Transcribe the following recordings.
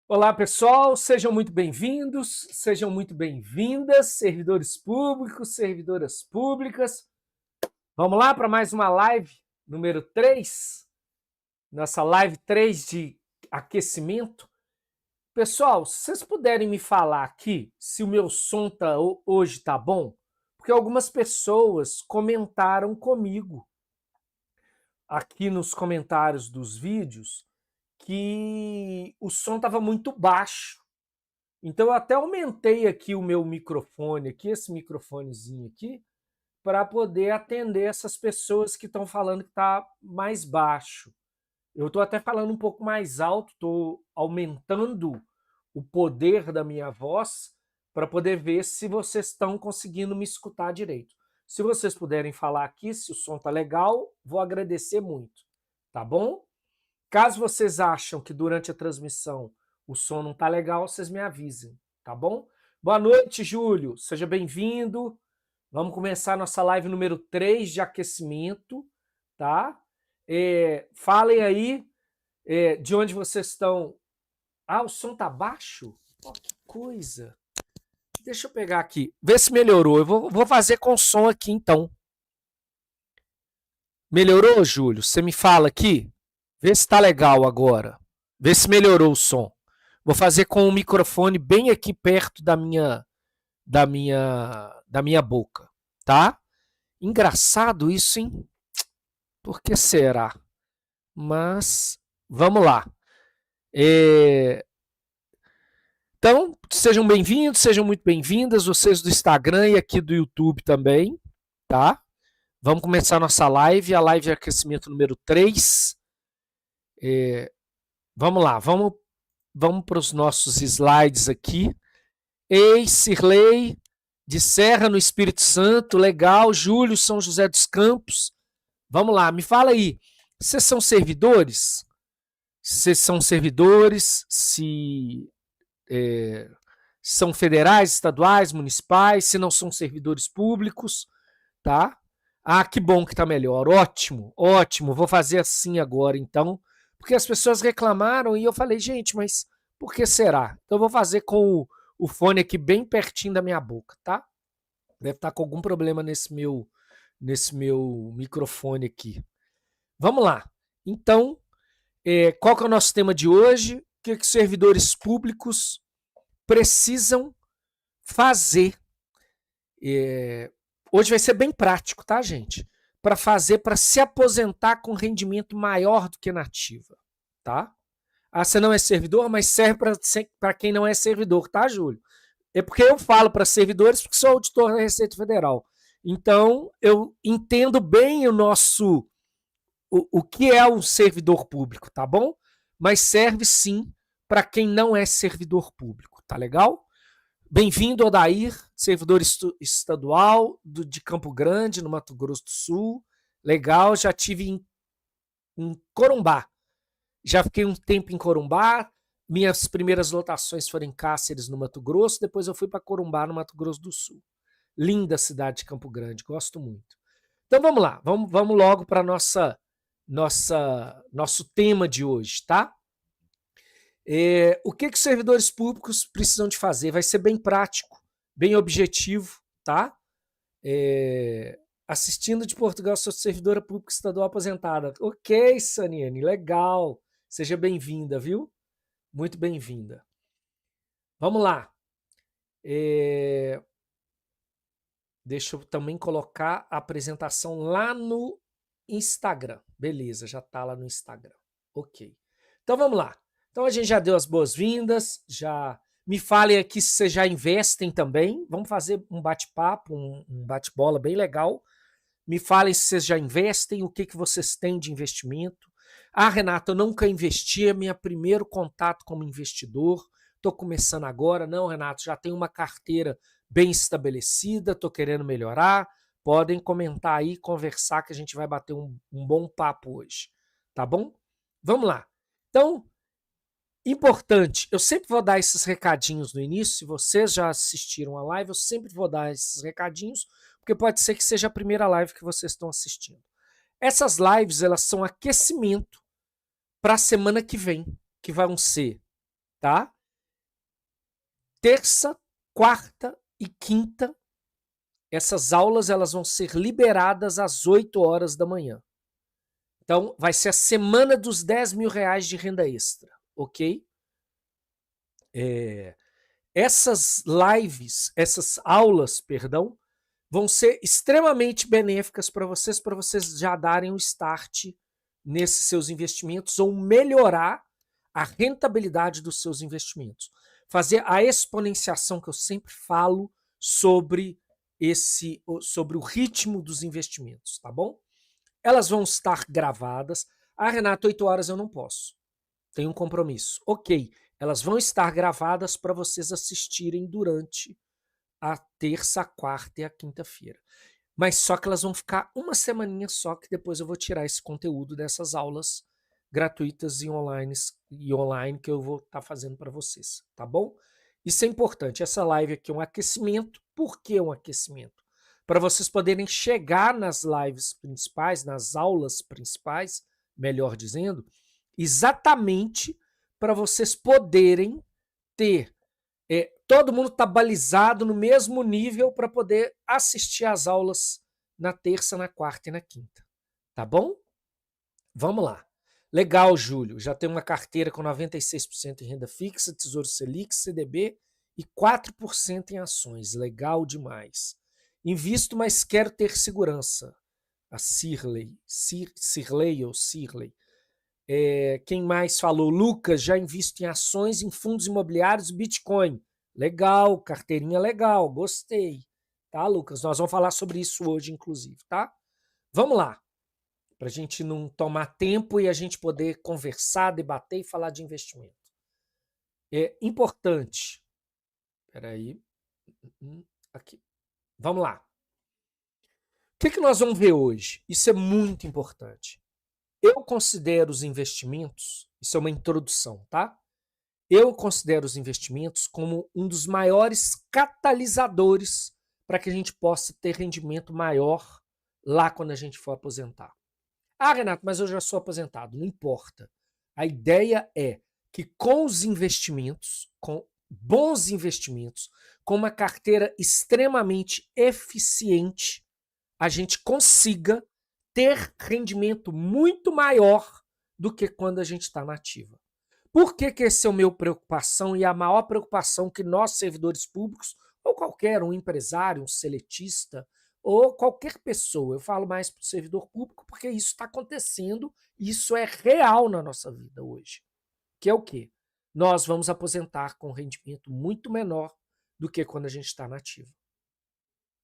Olá, pessoal, sejam muito bem-vindos, sejam muito bem-vindas, servidores públicos, servidoras públicas. Vamos lá para mais uma live número 3, nossa live 3 de aquecimento. Pessoal, se vocês puderem me falar aqui se o meu som hoje tá bom, porque algumas pessoas comentaram comigo aqui nos comentários dos vídeos que o som estava muito baixo. Então eu até aumentei aqui o meu microfone, aqui, esse microfonezinho aqui, para poder atender essas pessoas que estão falando que está mais baixo. Eu estou até falando um pouco mais alto, estou aumentando o poder da minha voz para poder ver se vocês estão conseguindo me escutar direito. Se vocês puderem falar aqui, se o som está legal, vou agradecer muito, tá bom? Caso vocês acham que durante a transmissão o som não está legal, vocês me avisem, tá bom? Boa noite, Júlio. Seja bem-vindo. Vamos começar nossa live número 3 de aquecimento, tá? Falem aí de onde vocês estão. Ah, o som tá baixo? Ó, que coisa. Deixa eu pegar aqui. Vê se melhorou. Eu vou fazer com som aqui, então. Melhorou, Júlio? Você me fala aqui? Vê se tá legal agora. Vê se melhorou o som. Vou fazer com o microfone bem aqui perto da minha boca, tá? Engraçado isso, hein? Por que será? Mas vamos lá. Então, sejam bem-vindos, sejam muito bem-vindas, vocês do Instagram e aqui do YouTube também, tá? Vamos começar nossa live, a live de aquecimento número 3. Vamos lá, vamos para os nossos slides aqui. Ei, Cirlei de Serra, no Espírito Santo, legal. Júlio, São José dos Campos. Vamos lá, me fala aí, vocês são servidores? Vocês são servidores, se são federais, estaduais, municipais, se não são servidores públicos, tá? Ah, que bom que tá melhor, ótimo, ótimo, vou fazer assim agora então, porque as pessoas reclamaram e eu falei, gente, mas por que será? Então eu vou fazer com o fone aqui bem pertinho da minha boca, tá? Deve estar com algum problema nesse meu microfone aqui. Vamos lá. Então, qual que é o nosso tema de hoje? O que os servidores públicos precisam fazer? Hoje vai ser bem prático, tá, gente? Para se aposentar com rendimento maior do que na ativa, tá? Ah, você não é servidor, mas serve para quem não é servidor, tá, Júlio? É porque eu falo para servidores porque sou auditor da Receita Federal. Então, eu entendo bem o que é um servidor público, tá bom? Mas serve sim para quem não é servidor público, tá legal? Bem-vindo, Odair, servidor estadual de Campo Grande, no Mato Grosso do Sul. Legal, já tive em Corumbá. Já fiquei um tempo em Corumbá. Minhas primeiras lotações foram em Cáceres, no Mato Grosso. Depois eu fui para Corumbá, no Mato Grosso do Sul. Linda cidade de Campo Grande, gosto muito. Então vamos lá, vamos logo para nosso tema de hoje, tá? O que os servidores públicos precisam de fazer? Vai ser bem prático, bem objetivo, tá? Assistindo de Portugal, sou servidora pública estadual aposentada. Ok, Saniane, legal. Seja bem-vinda, viu? Muito bem-vinda. Vamos lá. Deixa eu também colocar a apresentação lá no Instagram. Beleza, já está lá no Instagram. Ok. Então vamos lá. Então a gente já deu as boas-vindas, já me falem aqui se vocês já investem também. Vamos fazer um bate-papo, um bate-bola bem legal. Me falem se vocês já investem, o que vocês têm de investimento. Ah, Renato, eu nunca investi, é meu primeiro contato como investidor. Estou começando agora. Não, Renato, já tenho uma carteira bem estabelecida, estou querendo melhorar. Podem comentar aí, conversar, que a gente vai bater um bom papo hoje. Tá bom? Vamos lá. Então, importante, eu sempre vou dar esses recadinhos no início. Se vocês já assistiram a live, eu sempre vou dar esses recadinhos, porque pode ser que seja a primeira live que vocês estão assistindo. Essas lives, elas são aquecimento para a semana que vem, que vão ser, tá? Terça, quarta e quinta, essas aulas elas vão ser liberadas às 8 horas da manhã. Então, vai ser a semana dos 10 mil reais de renda extra, ok? Essas lives, essas aulas, perdão, vão ser extremamente benéficas para vocês já darem um start nesses seus investimentos ou melhorar a rentabilidade dos seus investimentos. Fazer a exponenciação que eu sempre falo sobre o ritmo dos investimentos, tá bom? Elas vão estar gravadas. Ah, Renato, 8 horas eu não posso. Tenho um compromisso. Ok, elas vão estar gravadas para vocês assistirem durante a terça, a quarta e a quinta-feira. Mas só que elas vão ficar uma semaninha só, que depois eu vou tirar esse conteúdo dessas aulas gratuitas e online que eu vou estar fazendo para vocês, tá bom? Isso é importante. Essa live aqui é um aquecimento. Por que um aquecimento? Para vocês poderem chegar nas lives principais, nas aulas principais, melhor dizendo, exatamente para vocês poderem ter todo mundo está balizado no mesmo nível para poder assistir às aulas na terça, na quarta e na quinta. Tá bom? Vamos lá. Legal, Júlio. Já tem uma carteira com 96% em renda fixa, Tesouro Selic, CDB e 4% em ações. Legal demais. Invisto, mas quero ter segurança. A Cirley. Cirley ou Cirley. Quem mais falou? Lucas, já invisto em ações, em fundos imobiliários, Bitcoin. Legal, carteirinha legal, gostei. Tá, Lucas? Nós vamos falar sobre isso hoje, inclusive, tá? Vamos lá. Para a gente não tomar tempo e a gente poder conversar, debater e falar de investimento. É importante. Espera aí. Aqui. Vamos lá. O que nós vamos ver hoje? Isso é muito importante. Eu considero os investimentos, isso é uma introdução, tá? Eu considero os investimentos como um dos maiores catalisadores para que a gente possa ter rendimento maior lá quando a gente for aposentar. Ah, Renato, mas eu já sou aposentado. Não importa. A ideia é que com os investimentos, com bons investimentos, com uma carteira extremamente eficiente, a gente consiga ter rendimento muito maior do que quando a gente está na ativa. Por que esse é o meu preocupação e a maior preocupação que nós, servidores públicos, ou qualquer um empresário, um seletista, ou qualquer pessoa, eu falo mais para o servidor público porque isso está acontecendo, isso é real na nossa vida hoje. Que é o quê? Nós vamos aposentar com um rendimento muito menor do que quando a gente está na ativa.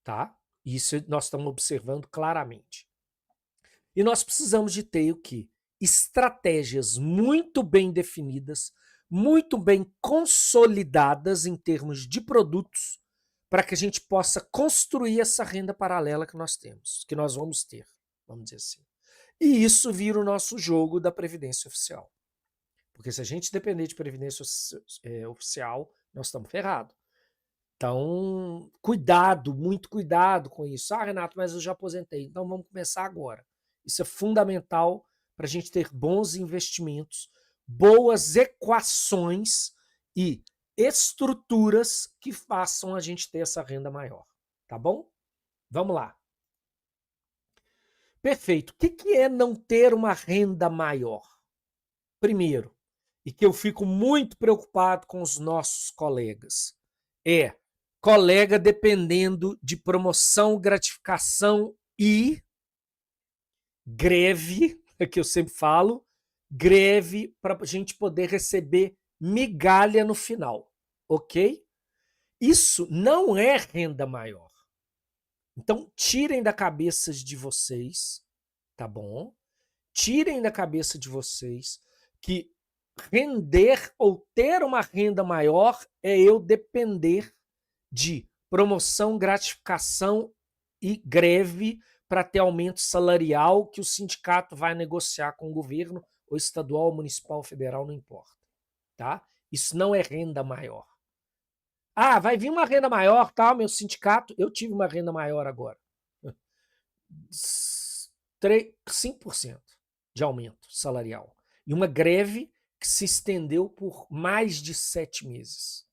Tá? Isso nós estamos observando claramente. E nós precisamos de ter o quê? Estratégias muito bem definidas, muito bem consolidadas em termos de produtos, para que a gente possa construir essa renda paralela que nós temos, que nós vamos ter, vamos dizer assim. E isso vira o nosso jogo da Previdência Oficial. Porque se a gente depender de Previdência Oficial, nós estamos ferrados. Então, cuidado, muito cuidado com isso. Ah, Renato, mas eu já aposentei. Então vamos começar agora. Isso é fundamental para a gente ter bons investimentos, boas equações e estruturas que façam a gente ter essa renda maior. Tá bom? Vamos lá. Perfeito. O que é não ter uma renda maior? Primeiro, e que eu fico muito preocupado com os nossos colegas, colega dependendo de promoção, gratificação e greve, que eu sempre falo, greve para a gente poder receber migalha no final, ok? Isso não é renda maior. Então, tirem da cabeça de vocês, tá bom? Tirem da cabeça de vocês que render ou ter uma renda maior é eu depender de promoção, gratificação e greve para ter aumento salarial que o sindicato vai negociar com o governo, ou estadual, municipal, federal, não importa. Tá? Isso não é renda maior. Ah, vai vir uma renda maior, tá? Meu sindicato, eu tive uma renda maior agora. 5% de aumento salarial. E uma greve que se estendeu por mais de 7 meses.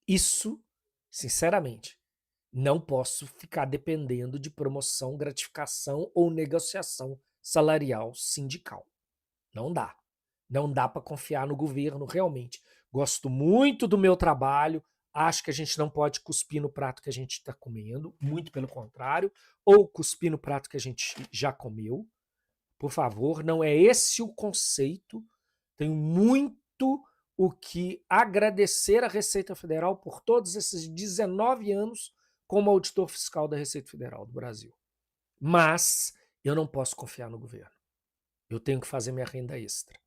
Isso, sinceramente, não posso ficar dependendo de promoção, gratificação ou negociação salarial sindical. Não dá. Não dá para confiar no governo realmente. Gosto muito do meu trabalho, acho que a gente não pode cuspir no prato que a gente está comendo, muito pelo contrário, ou cuspir no prato que a gente já comeu. Por favor, não é esse o conceito. Tenho muito o que agradecer à Receita Federal por todos esses 19 anos como auditor fiscal da Receita Federal do Brasil. Mas eu não posso confiar no governo. Eu tenho que fazer minha renda extra.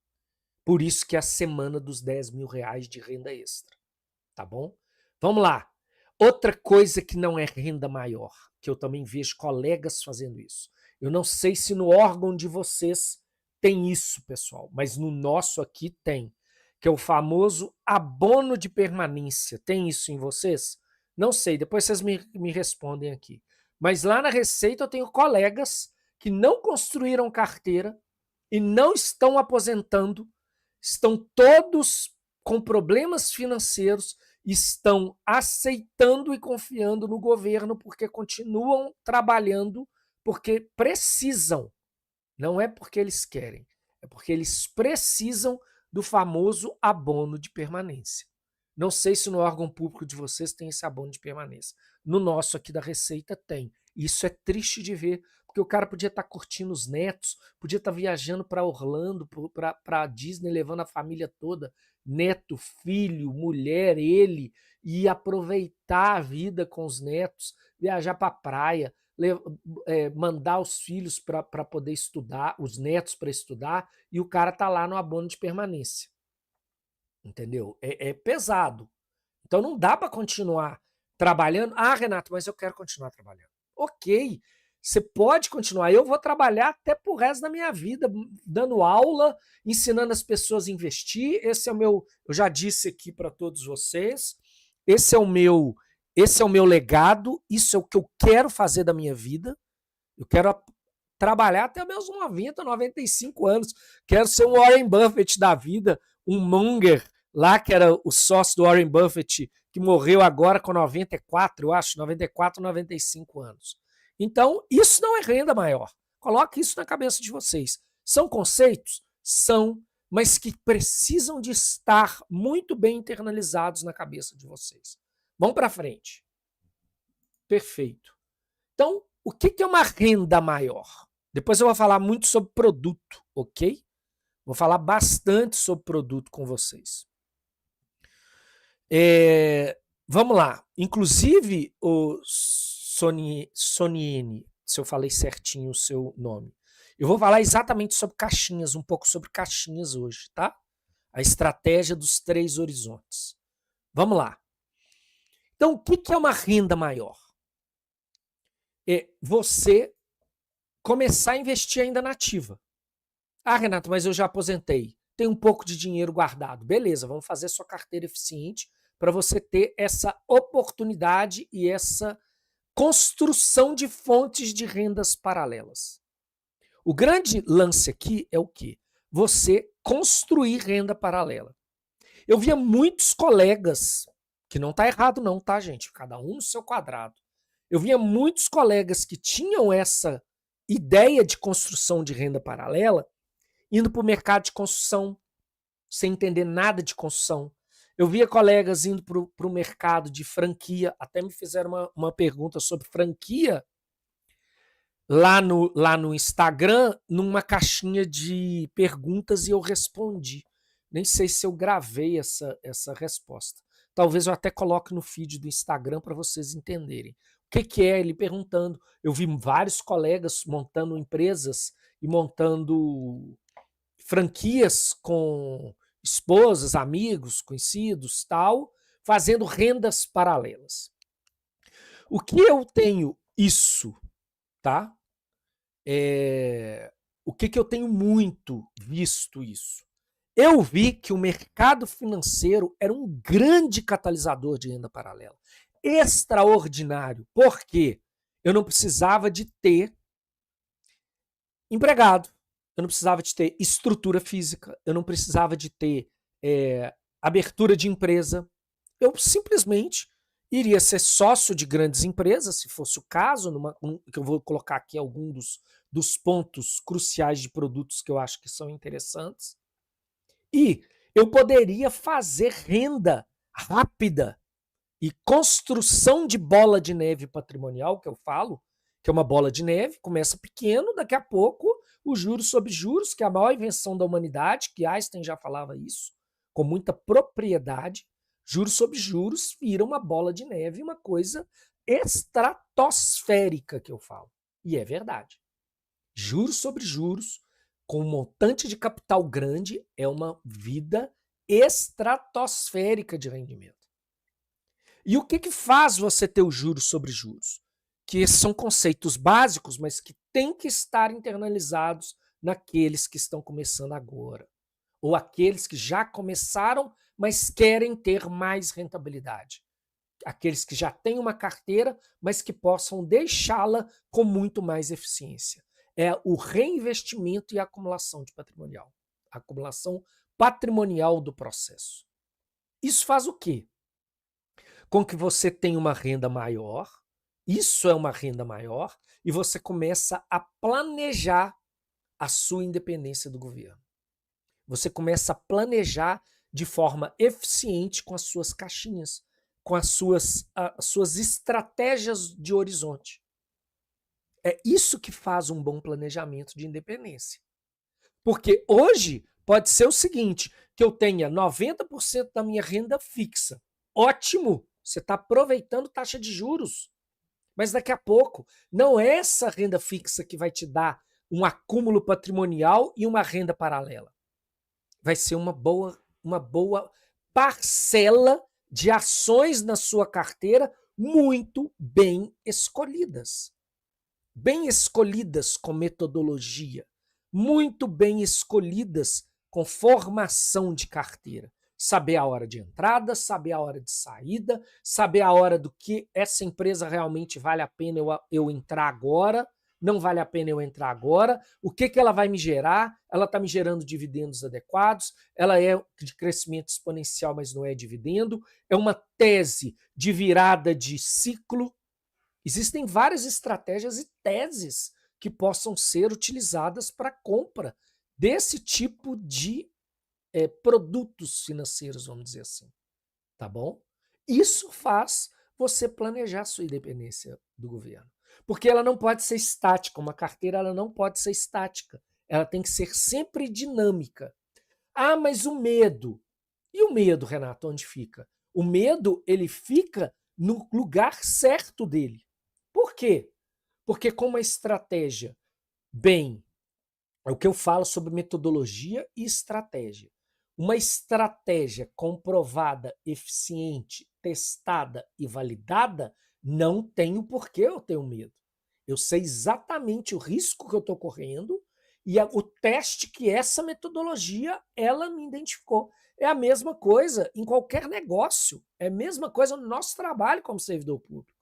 Por isso que é a semana dos 10 mil reais de renda extra. Tá bom? Vamos lá. Outra coisa que não é renda maior, que eu também vejo colegas fazendo isso. Eu não sei se no órgão de vocês tem isso, pessoal, mas no nosso aqui tem, que é o famoso abono de permanência. Tem isso em vocês? Não sei, depois vocês me respondem aqui. Mas lá na Receita eu tenho colegas que não construíram carteira e não estão aposentando, estão todos com problemas financeiros estão aceitando e confiando no governo porque continuam trabalhando porque precisam. Não é porque eles querem, é porque eles precisam do famoso abono de permanência. Não sei se no órgão público de vocês tem esse abono de permanência. No nosso aqui da Receita tem. Isso é triste de ver, porque o cara podia estar curtindo os netos, podia estar viajando para Orlando, para Disney, levando a família toda, neto, filho, mulher, ele, e aproveitar a vida com os netos, viajar para a praia, mandar os filhos para poder estudar, os netos para estudar, e o cara tá lá no abono de permanência. Entendeu? É pesado. Então não dá para continuar trabalhando. Ah, Renato, mas eu quero continuar trabalhando. Ok, você pode continuar. Eu vou trabalhar até pro resto da minha vida, dando aula, ensinando as pessoas a investir. Esse é o meu, eu já disse aqui para todos vocês, esse é o meu legado, isso é o que eu quero fazer da minha vida. Eu quero trabalhar até meus 90, 95 anos. Quero ser um Warren Buffett da vida, um Munger, lá que era o sócio do Warren Buffett, que morreu agora com 94, eu acho, 94, 95 anos. Então, isso não é renda maior. Coloque isso na cabeça de vocês. São conceitos? São, mas que precisam de estar muito bem internalizados na cabeça de vocês. Vamos para frente. Perfeito. Então, o que é uma renda maior? Depois eu vou falar muito sobre produto, ok? Vou falar bastante sobre produto com vocês. Vamos lá. Inclusive, o Soniene, se eu falei certinho o seu nome, eu vou falar exatamente sobre caixinhas, um pouco sobre caixinhas hoje, tá? A estratégia dos 3 horizontes. Vamos lá. Então, o que é uma renda maior? É você começar a investir ainda na ativa. Ah, Renato, mas eu já aposentei. Tem um pouco de dinheiro guardado. Beleza, vamos fazer sua carteira eficiente para você ter essa oportunidade e essa construção de fontes de rendas paralelas. O grande lance aqui é o quê? Você construir renda paralela. Eu via muitos colegas, que não está errado não, tá, gente? Cada um no seu quadrado. Eu via muitos colegas que tinham essa ideia de construção de renda paralela indo para o mercado de construção sem entender nada de construção. Eu via colegas indo para o mercado de franquia, até me fizeram uma pergunta sobre franquia lá no Instagram, numa caixinha de perguntas, e eu respondi. Nem sei se eu gravei essa resposta. Talvez eu até coloque no feed do Instagram para vocês entenderem. O que é ele perguntando? Eu vi vários colegas montando empresas e montando franquias com esposas, amigos, conhecidos, tal, fazendo rendas paralelas. O que eu tenho isso, tá? O que eu tenho muito visto isso? Eu vi que o mercado financeiro era um grande catalisador de renda paralela. Extraordinário. Por quê? Eu não precisava de ter empregado. Eu não precisava de ter estrutura física. Eu não precisava de ter abertura de empresa. Eu simplesmente iria ser sócio de grandes empresas, se fosse o caso, que eu vou colocar aqui alguns dos pontos cruciais de produtos que eu acho que são interessantes. E eu poderia fazer renda rápida e construção de bola de neve patrimonial, que eu falo, que é uma bola de neve, começa pequeno, daqui a pouco os juros sobre juros, que é a maior invenção da humanidade, que Einstein já falava isso, com muita propriedade, juros sobre juros vira uma bola de neve, uma coisa estratosférica que eu falo. E é verdade. Juros sobre juros, com um montante de capital grande, é uma vida estratosférica de rendimento. E o que faz você ter os juros sobre juros? Que esses são conceitos básicos, mas que têm que estar internalizados naqueles que estão começando agora. Ou aqueles que já começaram, mas querem ter mais rentabilidade. Aqueles que já têm uma carteira, mas que possam deixá-la com muito mais eficiência. É o reinvestimento e a acumulação de patrimonial. A acumulação patrimonial do processo. Isso faz o quê? com que você tenha uma renda maior, isso é uma renda maior, e você começa a planejar a sua independência do governo. Você começa a planejar de forma eficiente com as suas caixinhas, com as suas estratégias de horizonte. É isso que faz um bom planejamento de independência. Porque hoje pode ser o seguinte, que eu tenha 90% da minha renda fixa. Ótimo, você está aproveitando taxa de juros. Mas daqui a pouco, não é essa renda fixa que vai te dar um acúmulo patrimonial e uma renda paralela. Vai ser uma boa parcela de ações na sua carteira muito bem escolhidas. Bem escolhidas com metodologia, muito bem escolhidas com formação de carteira. Saber a hora de entrada, saber a hora de saída, saber a hora do que essa empresa realmente vale a pena eu entrar agora, não vale a pena eu entrar agora, o que ela vai me gerar, ela está me gerando dividendos adequados, ela é de crescimento exponencial, mas não é dividendo, é uma tese de virada de ciclo. Existem várias estratégias e teses que possam ser utilizadas para compra desse tipo de produtos financeiros, vamos dizer assim. Tá bom? Isso faz você planejar a sua independência do governo. Porque ela não pode ser estática. Uma carteira ela não pode ser estática. Ela tem que ser sempre dinâmica. Ah, mas o medo. E o medo, Renato, onde fica? O medo, ele fica no lugar certo dele. Por quê? Porque com uma estratégia é o que eu falo sobre metodologia e estratégia. Uma estratégia comprovada, eficiente, testada e validada, não tem o porquê eu ter medo. Eu sei exatamente o risco que eu estou correndo e o teste que essa metodologia ela me identificou. É a mesma coisa em qualquer negócio, é a mesma coisa no nosso trabalho como servidor público.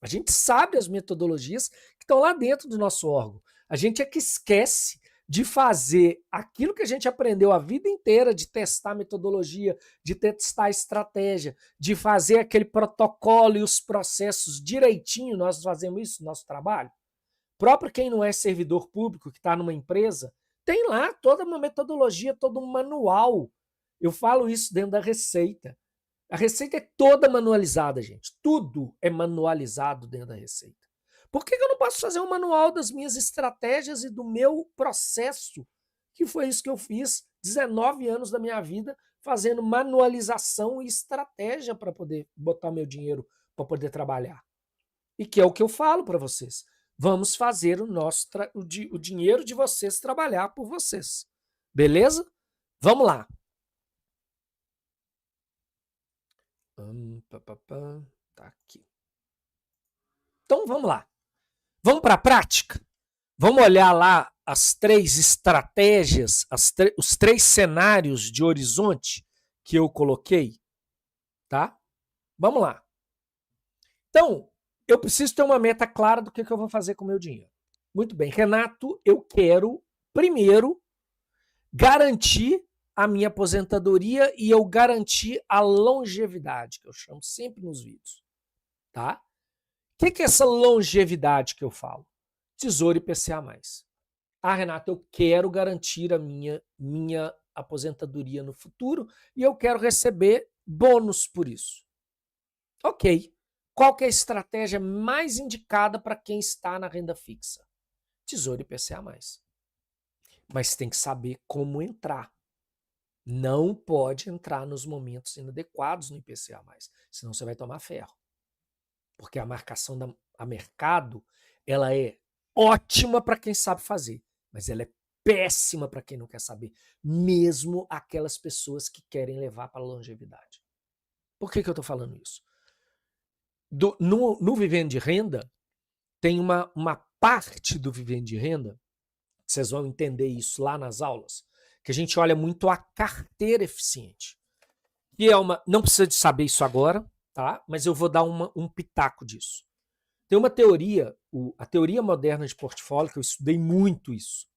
A gente sabe as metodologias que estão lá dentro do nosso órgão. A gente é que esquece de fazer aquilo que a gente aprendeu a vida inteira, de testar metodologia, de testar estratégia, de fazer aquele protocolo e os processos direitinho. Nós fazemos isso no nosso trabalho. Próprio quem não é servidor público, que está numa empresa, tem lá toda uma metodologia, todo um manual. Eu falo isso dentro da Receita. A Receita é toda manualizada, gente. Tudo é manualizado dentro da Receita. Por que eu não posso fazer um manual das minhas estratégias e do meu processo? Que foi isso que eu fiz 19 anos da minha vida, fazendo manualização e estratégia para poder botar meu dinheiro para poder trabalhar. E que é o que eu falo para vocês. Vamos fazer o dinheiro de vocês trabalhar por vocês. Beleza? Vamos lá. Tá aqui. Então vamos lá. Vamos para a prática? Vamos olhar lá as três estratégias, os três cenários de horizonte que eu coloquei, tá? Vamos lá. Então, eu preciso ter uma meta clara do que eu vou fazer com o meu dinheiro. Muito bem, Renato, eu quero primeiro garantir a minha aposentadoria e eu garantir a longevidade, que eu chamo sempre nos vídeos, tá? O que é essa longevidade que eu falo? Tesouro IPCA+. Ah, Renato, eu quero garantir a minha aposentadoria no futuro e eu quero receber bônus por isso. Ok. Qual que é a estratégia mais indicada para quem está na renda fixa? Tesouro IPCA+. Mas tem que saber como entrar. Não pode entrar nos momentos inadequados no IPCA+, senão você vai tomar ferro. Porque a marcação a mercado, ela é ótima para quem sabe fazer, mas ela é péssima para quem não quer saber, mesmo aquelas pessoas que querem levar para a longevidade. Por que eu estou falando isso? No Vivendo de Renda, tem uma parte do Vivendo de Renda, vocês vão entender isso lá nas aulas, que a gente olha muito a carteira eficiente. E não precisa de saber isso agora, tá? Mas eu vou dar um pitaco disso. Tem uma teoria, a teoria moderna de portfólio, que eu estudei muito isso,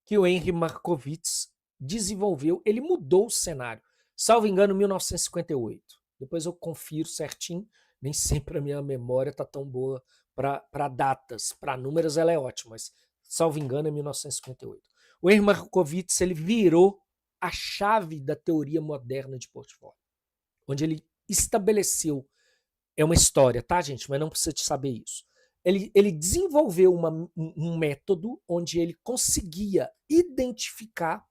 que o Henry Markowitz desenvolveu, ele mudou o cenário. Salvo engano, em 1958. Depois eu confiro certinho. Nem sempre a minha memória está tão boa para datas. Para números ela é ótima, mas, salvo engano, é 1958. O Erik Markowitz, ele virou a chave da teoria moderna de portfólio, onde ele estabeleceu, é uma história, tá, gente? Mas não precisa de saber isso. Ele desenvolveu um método onde ele conseguia identificar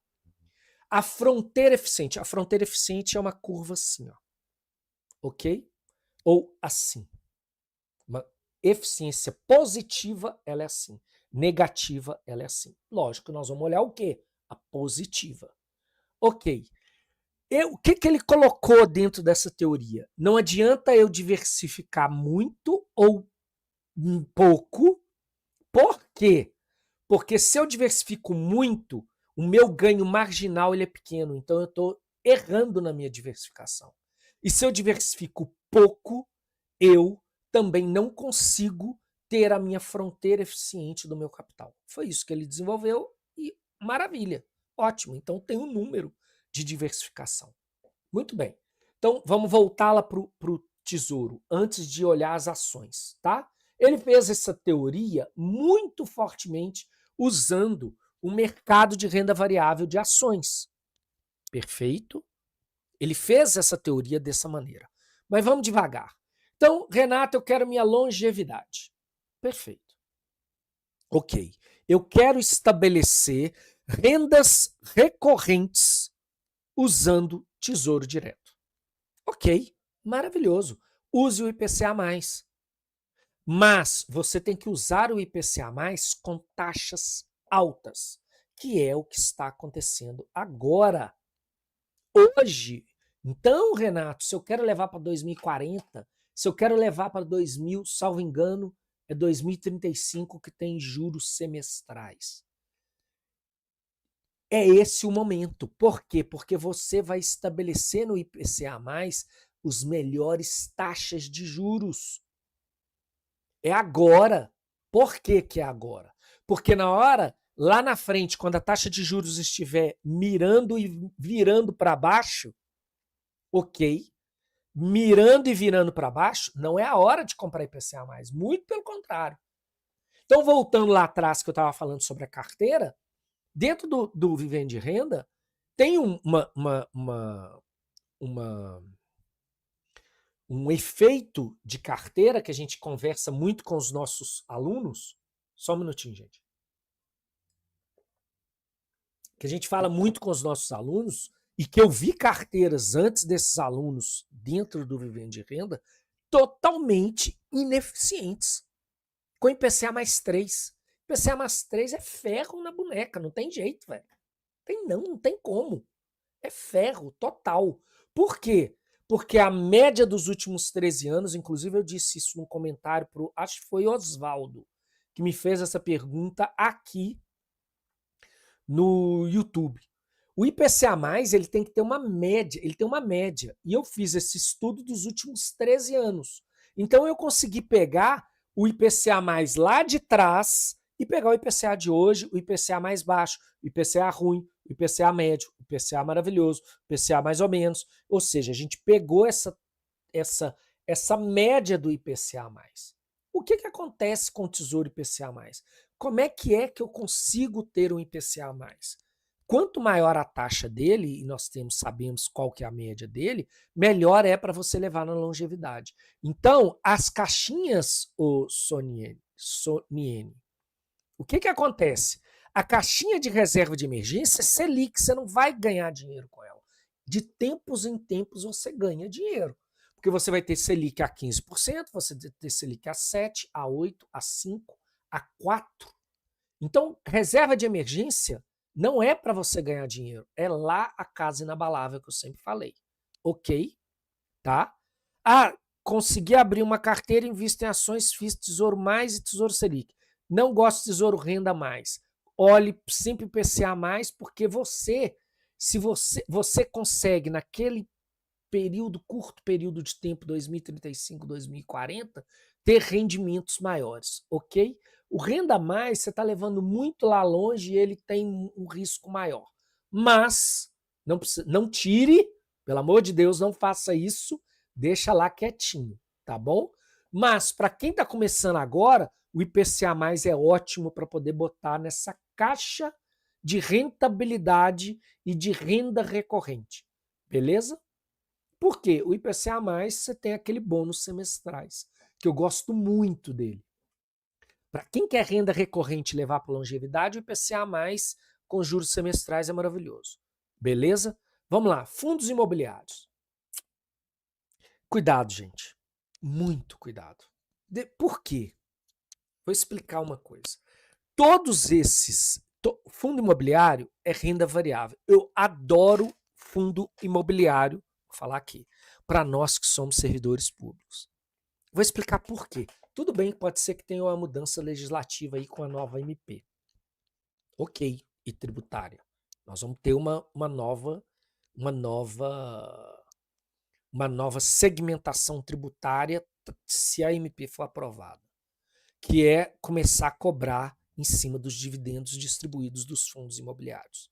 a fronteira eficiente. A fronteira eficiente é uma curva assim, ó, ok? Ou assim. Uma eficiência positiva, ela é assim. Negativa, ela é assim. Lógico, nós vamos olhar o quê? A positiva. Ok. O que ele colocou dentro dessa teoria? Não adianta eu diversificar muito ou um pouco. Por quê? Porque se eu diversifico muito, o meu ganho marginal ele é pequeno. Então eu estou errando na minha diversificação. E se eu diversifico pouco, eu também não consigo ter a minha fronteira eficiente do meu capital. Foi isso que ele desenvolveu e maravilha, ótimo. Então tem um número de diversificação. Muito bem. Então vamos voltar lá para o tesouro, antes de olhar as ações, tá? Ele fez essa teoria muito fortemente usando o mercado de renda variável de ações. Perfeito? Ele fez essa teoria dessa maneira. Mas vamos devagar. Então, Renato, eu quero minha longevidade. Perfeito. Ok. Eu quero estabelecer rendas recorrentes usando Tesouro Direto. Ok. Maravilhoso. Use o IPCA+. Mas você tem que usar o IPCA+, com taxas altas, que é o que está acontecendo agora. Hoje. Então, Renato, se eu quero levar para 2040, se eu quero levar para 2000, salvo engano, é 2035 que tem juros semestrais. É esse o momento. Por quê? Porque você vai estabelecer no IPCA+, os melhores taxas de juros. É agora. Por que que é agora? Porque na hora, lá na frente, quando a taxa de juros estiver mirando e virando para baixo, ok, mirando e virando para baixo, não é a hora de comprar IPCA+, muito pelo contrário. Então, voltando lá atrás que eu estava falando sobre a carteira, dentro do Vivendo de Renda, tem um efeito de carteira que a gente conversa muito com os nossos alunos. Só um minutinho, gente. Que a gente fala muito com os nossos alunos e que eu vi carteiras antes desses alunos dentro do Vivendo de Renda totalmente ineficientes. Com IPCA mais 3. IPCA mais 3 é ferro na boneca, não tem jeito, velho. Não tem como. É ferro total. Por quê? Porque a média dos últimos 13 anos, inclusive eu disse isso num comentário pro, acho que foi Oswaldo, que me fez essa pergunta aqui no YouTube. O IPCA+, ele tem que ter uma média, ele tem uma média. E eu fiz esse estudo dos últimos 13 anos. Então eu consegui pegar o IPCA+ lá de trás e pegar o IPCA de hoje, o IPCA mais baixo, o IPCA ruim, o IPCA médio, o IPCA maravilhoso, o IPCA mais ou menos. Ou seja, a gente pegou essa média do IPCA+. O que acontece com o Tesouro IPCA+. Como é que eu consigo ter um IPCA+. Quanto maior a taxa dele, e nós sabemos qual que é a média dele, melhor é para você levar na longevidade. Então, as caixinhas, o Soniene, o que acontece? A caixinha de reserva de emergência é Selic, você não vai ganhar dinheiro com ela. De tempos em tempos você ganha dinheiro. Porque você vai ter Selic a 15%, você vai ter Selic a 7%, a 8%, a 5%, a 4%. Então, reserva de emergência não é para você ganhar dinheiro. É lá a casa inabalável que eu sempre falei. Ok? Tá? Consegui abrir uma carteira, invisto em ações, FIIs, Tesouro Mais e Tesouro Selic. Não gosto de Tesouro Renda Mais. Olhe sempre o IPCA+, porque se você consegue naquele curto período de tempo, 2035, 2040, ter rendimentos maiores, ok? O Renda Mais, você está levando muito lá longe e ele tem um risco maior. Mas, não tire, pelo amor de Deus, não faça isso deixa lá quietinho, tá bom? Mas para quem está começando agora, o IPCA+ é ótimo para poder botar nessa caixa de rentabilidade e de renda recorrente, beleza? Por quê? O IPCA+, você tem aquele bônus semestrais, que eu gosto muito dele. Para quem quer renda recorrente levar para longevidade, o IPCA+, com juros semestrais é maravilhoso. Beleza? Vamos lá, fundos imobiliários. Cuidado, gente. Muito cuidado. Por quê? Vou explicar uma coisa. Todos esses... Fundo imobiliário é renda variável. Eu adoro fundo imobiliário, vou falar aqui, para nós que somos servidores públicos. Vou explicar por quê. Tudo bem, pode ser que tenha uma mudança legislativa aí com a nova MP. Ok, e tributária. Nós vamos ter uma nova segmentação tributária se a MP for aprovada, que é começar a cobrar em cima dos dividendos distribuídos dos fundos imobiliários.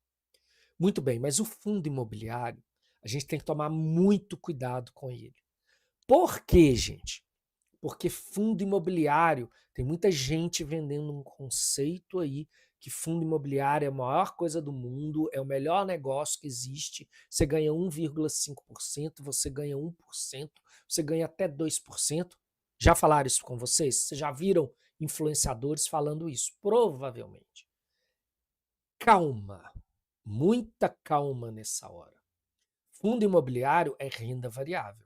Muito bem, mas o fundo imobiliário, a gente tem que tomar muito cuidado com ele. Por quê, gente? Porque fundo imobiliário, tem muita gente vendendo um conceito aí que fundo imobiliário é a maior coisa do mundo, é o melhor negócio que existe, você ganha 1,5%, você ganha 1%, você ganha até 2%. Já falaram isso com vocês? Vocês já viram influenciadores falando isso? Provavelmente. Calma, muita calma nessa hora. Fundo imobiliário é renda variável.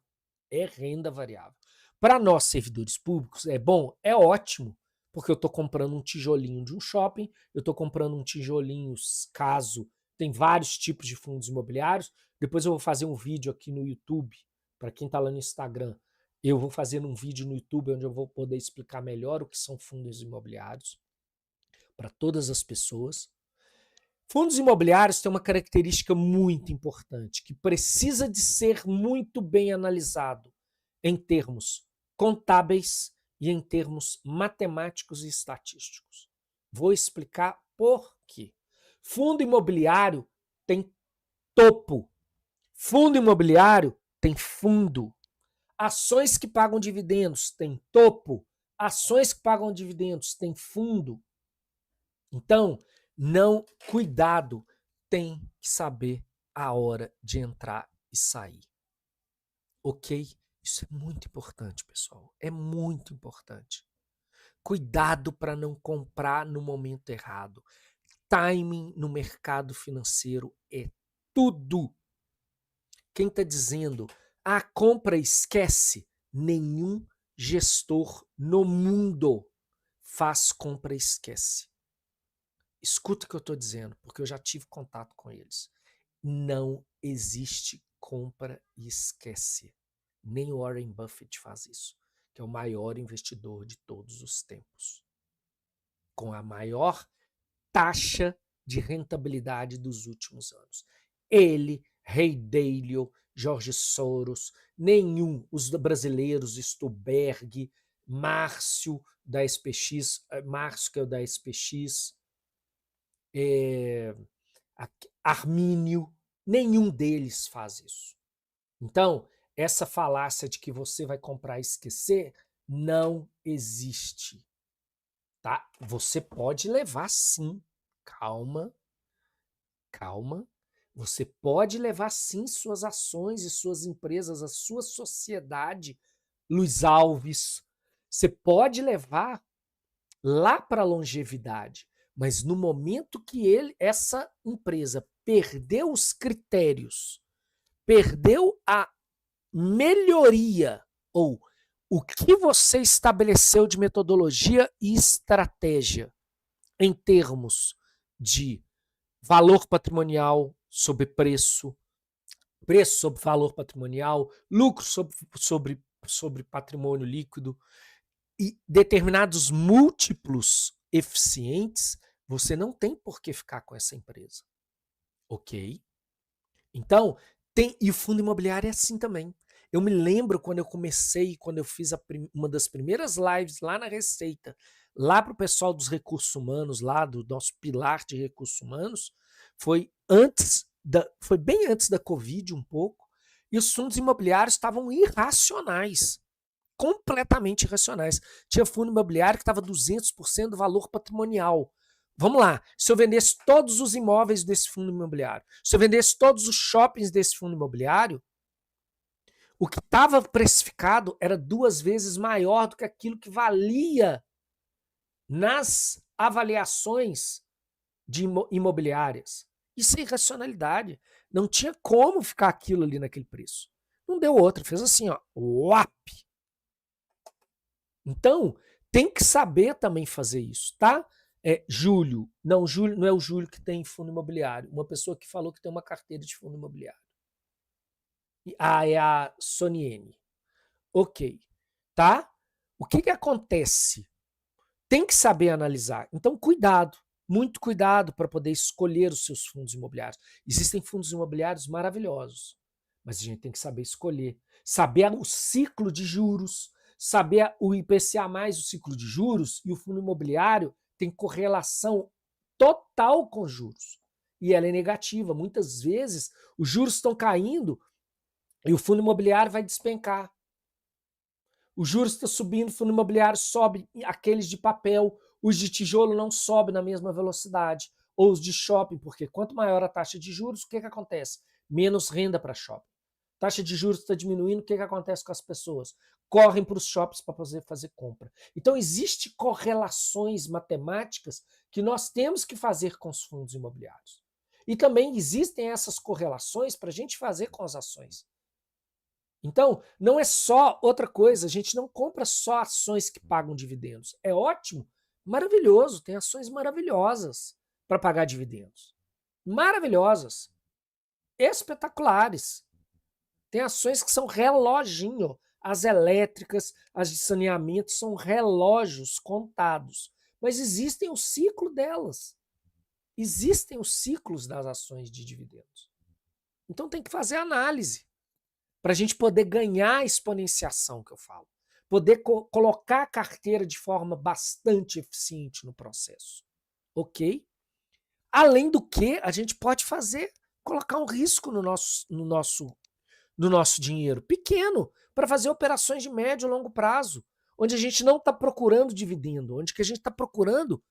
É renda variável. Para nós, servidores públicos, é bom? É ótimo, porque eu estou comprando um tijolinho de um shopping, eu estou comprando um tijolinho, caso tem vários tipos de fundos imobiliários. Depois eu vou fazer um vídeo aqui no YouTube, para quem está lá no Instagram, eu vou fazer um vídeo no YouTube onde eu vou poder explicar melhor o que são fundos imobiliários para todas as pessoas. Fundos imobiliários têm uma característica muito importante, que precisa de ser muito bem analisado em termos contábeis e em termos matemáticos e estatísticos. Vou explicar por quê. Fundo imobiliário tem topo. Fundo imobiliário tem fundo. Ações que pagam dividendos tem topo. Ações que pagam dividendos tem fundo. Então, cuidado, tem que saber a hora de entrar e sair. Ok? Isso é muito importante, pessoal. É muito importante. Cuidado para não comprar no momento errado. Timing no mercado financeiro é tudo. Quem está dizendo, compra esquece, nenhum gestor no mundo faz compra esquece. Escuta o que eu estou dizendo, porque eu já tive contato com eles. Não existe compra e esquece. Nem Warren Buffett faz isso, que é o maior investidor de todos os tempos, com a maior taxa de rentabilidade dos últimos anos. Ele, Ray Dalio, Jorge Soros, nenhum, os brasileiros, Stuberg, Márcio da SPX, Márcio que é o da SPX, Armínio, nenhum deles faz isso. Então, essa falácia de que você vai comprar e esquecer não existe. Tá? Você pode levar sim. Calma. Você pode levar sim suas ações e suas empresas, a sua sociedade, Luiz Alves. Você pode levar lá para a longevidade. Mas no momento que essa empresa perdeu os critérios, perdeu a melhoria ou o que você estabeleceu de metodologia e estratégia em termos de valor patrimonial sobre preço, preço sobre valor patrimonial, lucro sobre patrimônio líquido e determinados múltiplos eficientes, você não tem por que ficar com essa empresa. Ok? Então, e o fundo imobiliário é assim também. Eu me lembro quando eu comecei, quando eu fiz uma das primeiras lives lá na Receita, lá para o pessoal dos recursos humanos, lá do nosso pilar de recursos humanos, foi bem antes da Covid um pouco, E os fundos imobiliários estavam irracionais, completamente irracionais. Tinha fundo imobiliário que estava 200% do valor patrimonial. Vamos lá, se eu vendesse todos os imóveis desse fundo imobiliário, se eu vendesse todos os shoppings desse fundo imobiliário, o que estava precificado era 2 vezes maior do que aquilo que valia nas avaliações de imobiliárias. Isso é irracionalidade. Não tinha como ficar aquilo ali naquele preço. Não deu outra, fez assim, ó, uap. Então, tem que saber também fazer isso, tá? Júlio não é o Júlio que tem fundo imobiliário. Uma pessoa que falou que tem uma carteira de fundo imobiliário. É a Soniene. Ok, tá? O que acontece? Tem que saber analisar. Então, cuidado, muito cuidado para poder escolher os seus fundos imobiliários. Existem fundos imobiliários maravilhosos, mas a gente tem que saber escolher. Saber o ciclo de juros, saber o IPCA mais o ciclo de juros, e o fundo imobiliário tem correlação total com juros. E ela é negativa. Muitas vezes os juros estão caindo e o fundo imobiliário vai despencar. Os juros estão subindo, o fundo imobiliário sobe, aqueles de papel, os de tijolo não sobem na mesma velocidade, ou os de shopping, porque quanto maior a taxa de juros, o que acontece? Menos renda para shopping. Taxa de juros está diminuindo, o que acontece com as pessoas? Correm para os shoppings para fazer compra. Então, existem correlações matemáticas que nós temos que fazer com os fundos imobiliários. E também existem essas correlações para a gente fazer com as ações. Então, não é só outra coisa, a gente não compra só ações que pagam dividendos. É ótimo, maravilhoso, tem ações maravilhosas para pagar dividendos. Maravilhosas, espetaculares. Tem ações que são reloginho. As elétricas, as de saneamento são relógios contados. Mas existem o ciclo delas. Existem os ciclos das ações de dividendos. Então tem que fazer análise para a gente poder ganhar a exponenciação que eu falo. Poder colocar a carteira de forma bastante eficiente no processo. Ok? Além do que, a gente pode colocar um risco no nosso dinheiro, pequeno, para fazer operações de médio e longo prazo, onde a gente não está procurando dividendo, onde que a gente está procurando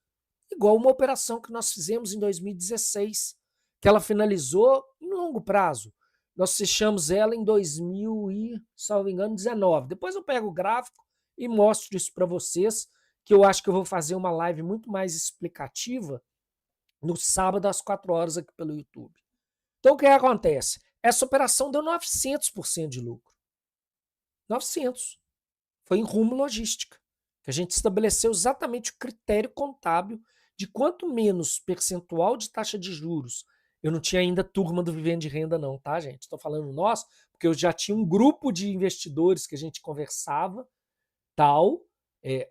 igual uma operação que nós fizemos em 2016, que ela finalizou em longo prazo. Nós fechamos ela em 2019. Depois eu pego o gráfico e mostro isso para vocês, que eu acho que eu vou fazer uma live muito mais explicativa no sábado às 4 horas aqui pelo YouTube. Então o que acontece? Essa operação deu 900% de lucro. 900. Foi em Rumo Logística, que a gente estabeleceu exatamente o critério contábil de quanto menos percentual de taxa de juros. Eu não tinha ainda turma do Vivendo de Renda não, tá, gente? Estou falando nós, porque eu já tinha um grupo de investidores que a gente conversava, tal,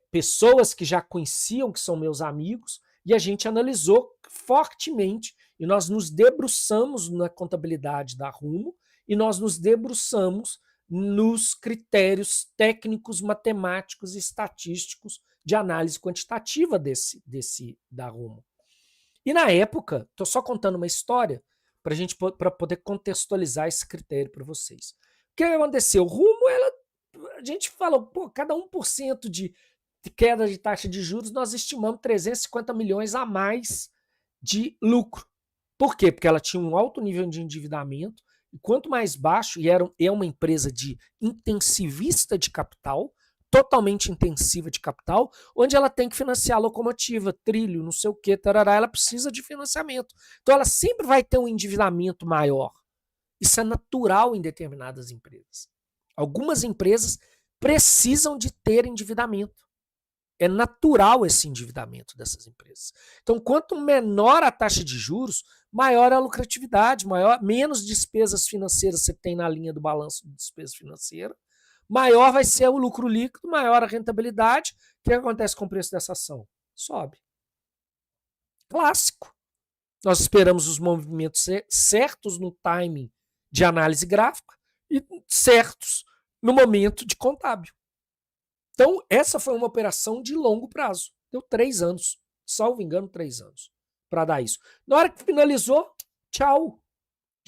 pessoas que já conheciam, que são meus amigos, e a gente analisou fortemente, e nós nos debruçamos na contabilidade da Rumo, e nós nos debruçamos nos critérios técnicos, matemáticos e estatísticos de análise quantitativa da Rumo. E na época, estou só contando uma história para poder contextualizar esse critério para vocês. O que aconteceu? Rumo, a gente falou, cada 1% de queda de taxa de juros, nós estimamos 350 milhões a mais de lucro. Por quê? Porque ela tinha um alto nível de endividamento, e quanto mais baixo, e é uma empresa de intensivista de capital, totalmente intensiva de capital, onde ela tem que financiar a locomotiva, trilho, não sei o que, tarará, ela precisa de financiamento. Então ela sempre vai ter um endividamento maior. Isso é natural em determinadas empresas. Algumas empresas precisam de ter endividamento. É natural esse endividamento dessas empresas. Então, quanto menor a taxa de juros, maior a lucratividade, menos despesas financeiras você tem na linha do balanço de despesa financeira, maior vai ser o lucro líquido, maior a rentabilidade. O que acontece com o preço dessa ação? Sobe. Clássico. Nós esperamos os movimentos certos no timing de análise gráfica e certos no momento de contábil. Então, essa foi uma operação de longo prazo. Deu 3 anos, salvo engano, 3 anos para dar isso. Na hora que finalizou, tchau.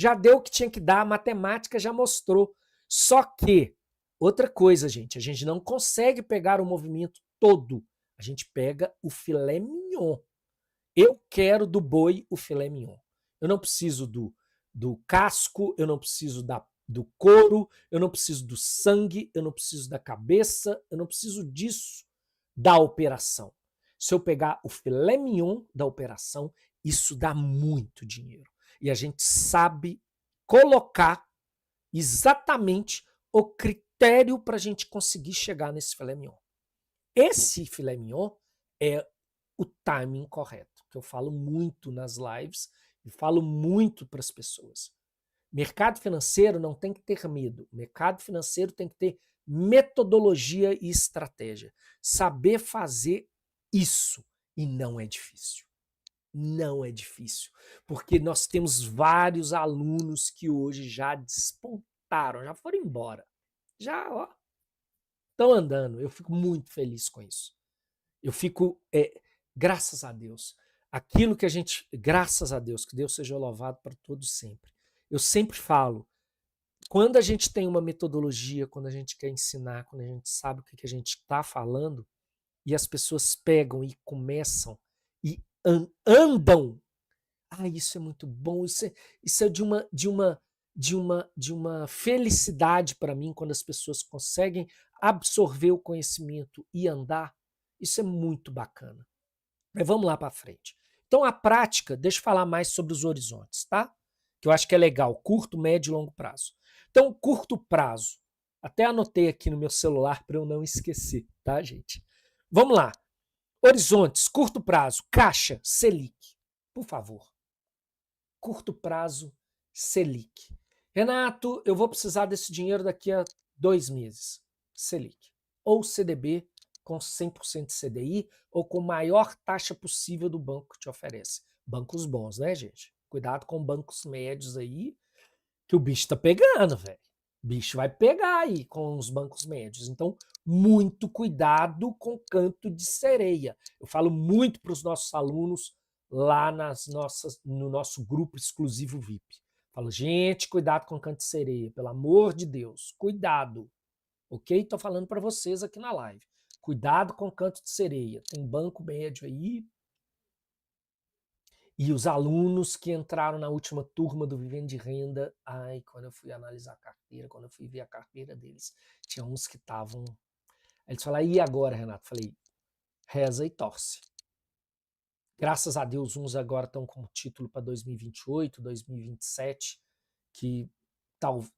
já deu o que tinha que dar, a matemática já mostrou. Só que, outra coisa, gente, a gente não consegue pegar o movimento todo. A gente pega o filé mignon. Eu quero do boi o filé mignon. Eu não preciso do casco, eu não preciso do couro, eu não preciso do sangue, eu não preciso da cabeça, eu não preciso disso da operação. Se eu pegar o filé mignon da operação, isso dá muito dinheiro. E a gente sabe colocar exatamente o critério para a gente conseguir chegar nesse filé mignon. Esse filé mignon é o timing correto, que eu falo muito nas lives e falo muito para as pessoas. Mercado financeiro não tem que ter medo. Mercado financeiro tem que ter metodologia e estratégia. Saber fazer isso. E não é difícil. Não é difícil. Porque nós temos vários alunos que hoje já despontaram, já foram embora. Já, ó, estão andando. Eu fico muito feliz com isso. Eu fico, graças a Deus, aquilo que a gente, graças a Deus, que Deus seja louvado para todos sempre. Eu sempre falo, quando a gente tem uma metodologia, quando a gente quer ensinar, quando a gente sabe o que a gente está falando, e as pessoas pegam e começam e andam, isso é muito bom, isso é de uma felicidade para mim quando as pessoas conseguem absorver o conhecimento e andar. Isso é muito bacana. Mas vamos lá para frente. Então, a prática, deixa eu falar mais sobre os horizontes, tá? Que eu acho que é legal, curto, médio e longo prazo. Então, curto prazo, até anotei aqui no meu celular para eu não esquecer, tá, gente? Vamos lá. Horizontes, curto prazo, Caixa, Selic, por favor. Curto prazo, Selic. Renato, eu vou precisar desse dinheiro daqui a 2 meses. Selic. Ou CDB com 100% de CDI ou com maior taxa possível do banco que te oferece. Bancos bons, né, gente? Cuidado com bancos médios aí, que o bicho tá pegando, velho. O bicho vai pegar aí com os bancos médios. Então, muito cuidado com canto de sereia. Eu falo muito para os nossos alunos lá no nosso grupo exclusivo VIP. Falo, gente, cuidado com canto de sereia, pelo amor de Deus, cuidado. Ok? Tô falando para vocês aqui na live. Cuidado com canto de sereia. Tem banco médio aí. E os alunos que entraram na última turma do Vivendo de Renda, quando eu fui analisar a carteira, quando eu fui ver a carteira deles, tinha uns que estavam... Eles falaram, e agora, Renato? Falei, reza e torce. Graças a Deus, uns agora estão com título para 2028, 2027, que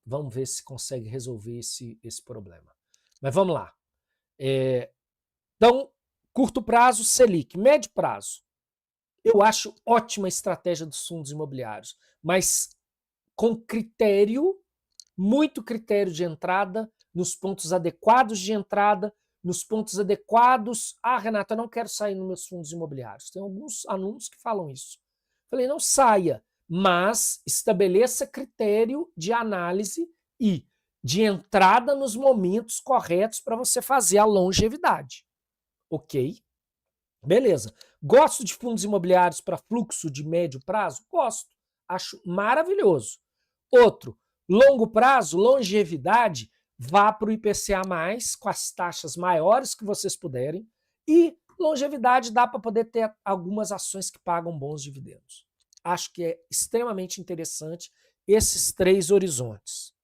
vamos ver se consegue resolver esse problema. Mas vamos lá. Então, curto prazo, Selic. Médio prazo, eu acho ótima a estratégia dos fundos imobiliários, mas com critério, muito critério de entrada, nos pontos adequados de entrada, nos pontos adequados. Renato, eu não quero sair nos meus fundos imobiliários. Tem alguns alunos que falam isso. Falei, não saia, mas estabeleça critério de análise e de entrada nos momentos corretos para você fazer a longevidade. Ok? Beleza. Gosto de fundos imobiliários para fluxo de médio prazo? Gosto. Acho maravilhoso. Outro, longo prazo, longevidade, vá para o IPCA+, com as taxas maiores que vocês puderem, e longevidade dá para poder ter algumas ações que pagam bons dividendos. Acho que é extremamente interessante esses 3 horizontes.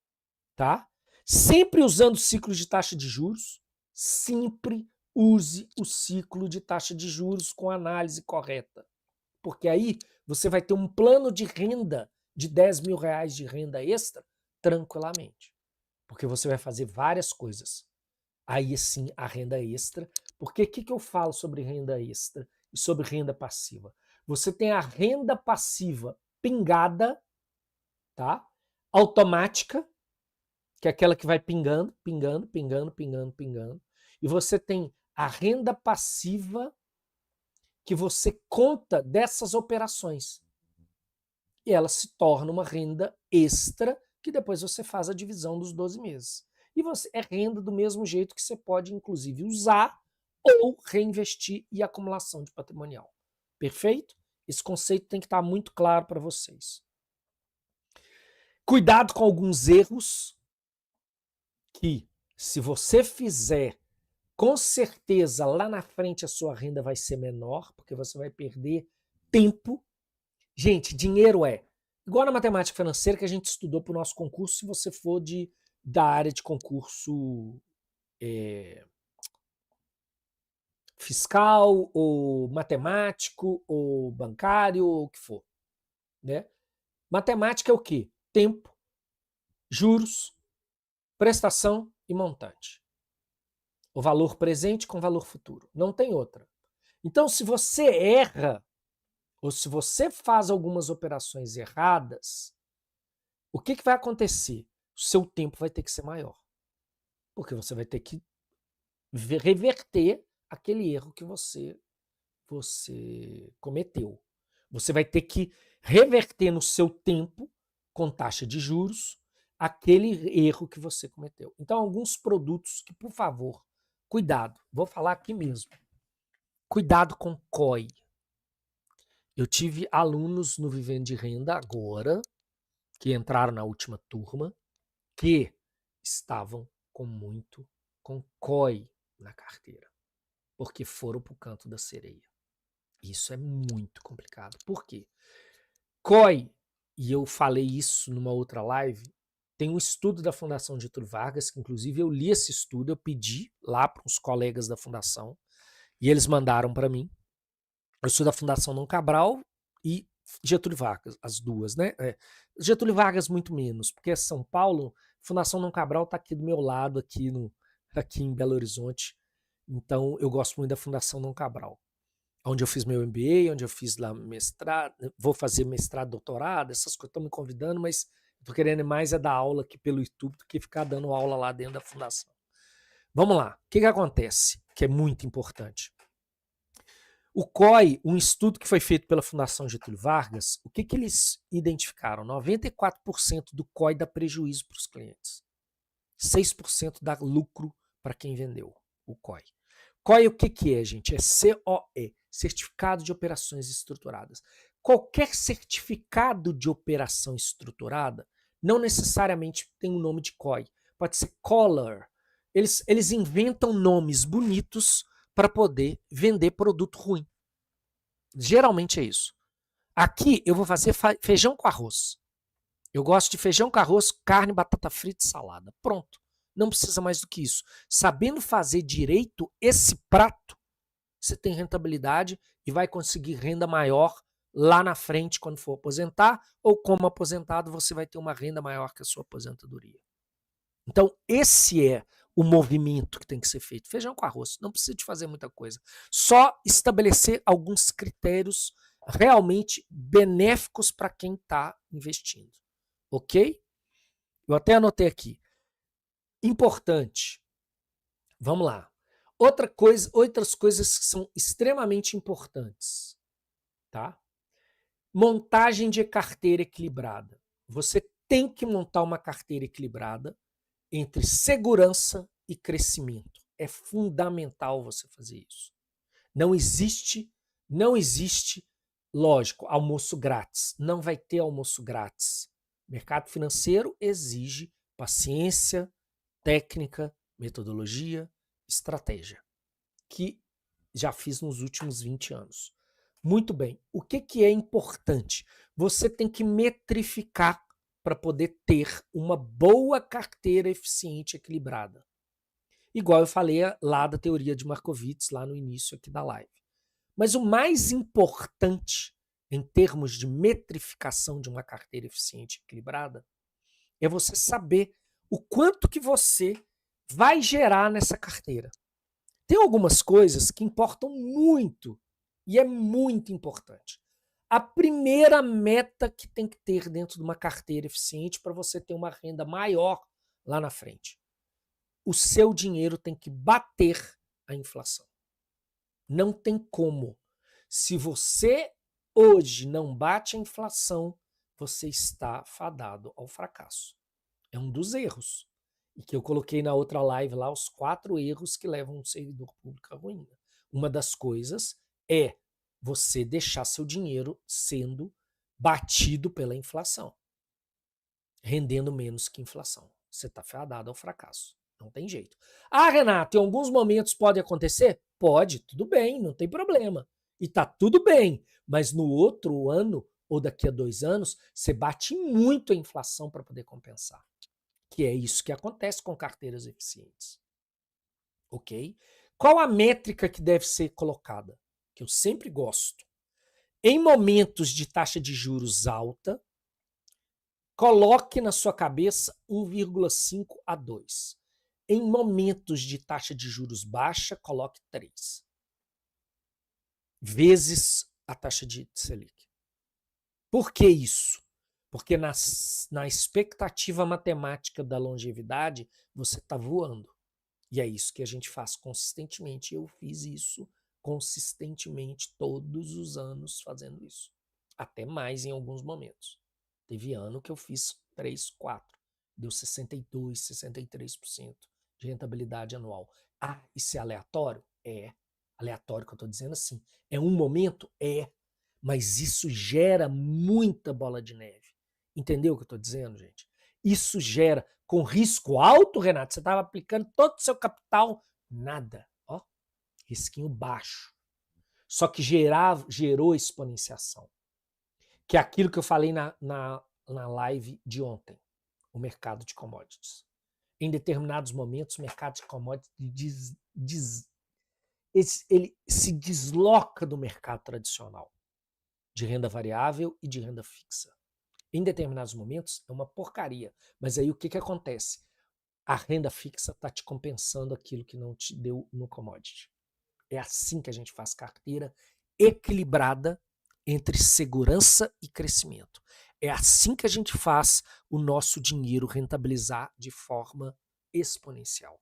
Tá? Sempre usando ciclos de taxa de juros, sempre use o ciclo de taxa de juros com análise correta. Porque aí você vai ter um plano de renda de 10 mil reais de renda extra tranquilamente. Porque você vai fazer várias coisas. Aí sim a renda extra. Porque o que eu falo sobre renda extra e sobre renda passiva? Você tem a renda passiva pingada, tá? Automática, que é aquela que vai pingando, pingando, pingando, pingando, pingando. E você tem a renda passiva que você conta dessas operações. E ela se torna uma renda extra que depois você faz a divisão dos 12 meses. E você é renda do mesmo jeito que você pode, inclusive, usar ou reinvestir e acumulação de patrimonial. Perfeito? Esse conceito tem que estar muito claro para vocês. Cuidado com alguns erros que, se você fizer, com certeza lá na frente a sua renda vai ser menor, porque você vai perder tempo. Gente, dinheiro é igual na matemática financeira que a gente estudou para o nosso concurso, se você for da área de concurso fiscal, ou matemático, ou bancário, ou o que for. Né? Matemática é o quê? Tempo, juros, prestação e montante. O valor presente com valor futuro. Não tem outra. Então, se você erra, ou se você faz algumas operações erradas, o que vai acontecer? O seu tempo vai ter que ser maior. Porque você vai ter que reverter aquele erro que você cometeu. Você vai ter que reverter no seu tempo, com taxa de juros, aquele erro que você cometeu. Então, alguns produtos que, por favor, cuidado. Vou falar aqui mesmo. Cuidado com COI. Eu tive alunos no Vivendo de Renda agora, que entraram na última turma, que estavam com COI na carteira, porque foram para o canto da sereia. Isso é muito complicado. Por quê? COI, e eu falei isso numa outra live, tem um estudo da Fundação Getúlio Vargas, que inclusive eu li esse estudo, eu pedi lá para os colegas da Fundação, e eles mandaram para mim. Eu sou da Fundação Dom Cabral e Getúlio Vargas, as duas, né? Getúlio Vargas muito menos, porque é São Paulo, Fundação Dom Cabral está aqui do meu lado, aqui em Belo Horizonte, então eu gosto muito da Fundação Dom Cabral, onde eu fiz meu MBA, onde eu fiz lá mestrado, vou fazer mestrado, doutorado, essas coisas estão me convidando, mas estou querendo mais dar aula aqui pelo YouTube do que ficar dando aula lá dentro da fundação. Vamos lá, o que acontece, que é muito importante? O COI, um estudo que foi feito pela Fundação Getúlio Vargas, o que eles identificaram? 94% do COI dá prejuízo para os clientes. 6% dá lucro para quem vendeu o COI. COI o que é, gente? É COE, Certificado de Operações Estruturadas. Qualquer certificado de operação estruturada não necessariamente tem o nome de COI. Pode ser collar. Eles inventam nomes bonitos para poder vender produto ruim. Geralmente é isso. Aqui eu vou fazer feijão com arroz. Eu gosto de feijão com arroz, carne, batata frita e salada. Pronto. Não precisa mais do que isso. Sabendo fazer direito esse prato, você tem rentabilidade e vai conseguir renda maior lá na frente quando for aposentar, ou como aposentado você vai ter uma renda maior que a sua aposentadoria. Então esse é o movimento que tem que ser feito. Feijão com arroz, não precisa de fazer muita coisa. Só estabelecer alguns critérios realmente benéficos para quem está investindo. Ok? Eu até anotei aqui. Importante. Vamos lá. Outras coisas que são extremamente importantes. Tá? Montagem de carteira equilibrada. Você tem que montar uma carteira equilibrada entre segurança e crescimento. É fundamental você fazer isso. Não existe, lógico, almoço grátis. Não vai ter almoço grátis. O mercado financeiro exige paciência, técnica, metodologia, estratégia, que já fiz nos últimos 20 anos. Muito bem. O que é importante? Você tem que metrificar para poder ter uma boa carteira eficiente e equilibrada. Igual eu falei lá da teoria de Markowitz, lá no início aqui da live. Mas o mais importante em termos de metrificação de uma carteira eficiente e equilibrada é você saber o quanto que você vai gerar nessa carteira. Tem algumas coisas que importam muito e é muito importante. A primeira meta que tem que ter dentro de uma carteira eficiente para você ter uma renda maior lá na frente. O seu dinheiro tem que bater a inflação. Não tem como. Se você hoje não bate a inflação, você está fadado ao fracasso. É um dos erros. E que eu coloquei na outra live lá, os 4 erros que levam um servidor público à ruína. Uma das coisas é você deixar seu dinheiro sendo batido pela inflação. rendendo menos que inflação. Você está fadado ao fracasso. Não tem jeito. Ah, Renato, em alguns momentos pode acontecer? Pode, tudo bem, não tem problema. E tá tudo bem. Mas no outro ano, ou daqui a 2 anos, você bate muito a inflação para poder compensar. Que é isso que acontece com carteiras eficientes. Ok? Qual a métrica que deve ser colocada? Que eu sempre gosto. Em momentos de taxa de juros alta, coloque na sua cabeça 1,5 a 2. Em momentos de taxa de juros baixa, coloque 3 vezes a taxa de Selic. Por que isso? Porque na expectativa matemática da longevidade, você está voando. E é isso que a gente faz consistentemente. Eu fiz isso consistentemente todos os anos fazendo isso. Até mais em alguns momentos. Teve ano que eu fiz 3, 4. Deu 62%, 63% de rentabilidade anual. Ah, isso é aleatório? É. Aleatório que eu estou dizendo assim. É um momento? É. Mas isso gera muita bola de neve. Entendeu o que eu estou dizendo, gente? Isso gera, com risco alto, Renato, você estava aplicando todo o seu capital, nada. Ó, risquinho baixo. Só que gerou exponenciação. Que é aquilo que eu falei na live de ontem, o mercado de commodities. Em determinados momentos, o mercado de commodities ele se desloca do mercado tradicional de renda variável e de renda fixa. Em determinados momentos, é uma porcaria. Mas aí o que acontece? A renda fixa está te compensando aquilo que não te deu no commodity. É assim que a gente faz carteira equilibrada entre segurança e crescimento. É assim que a gente faz o nosso dinheiro rentabilizar de forma exponencial.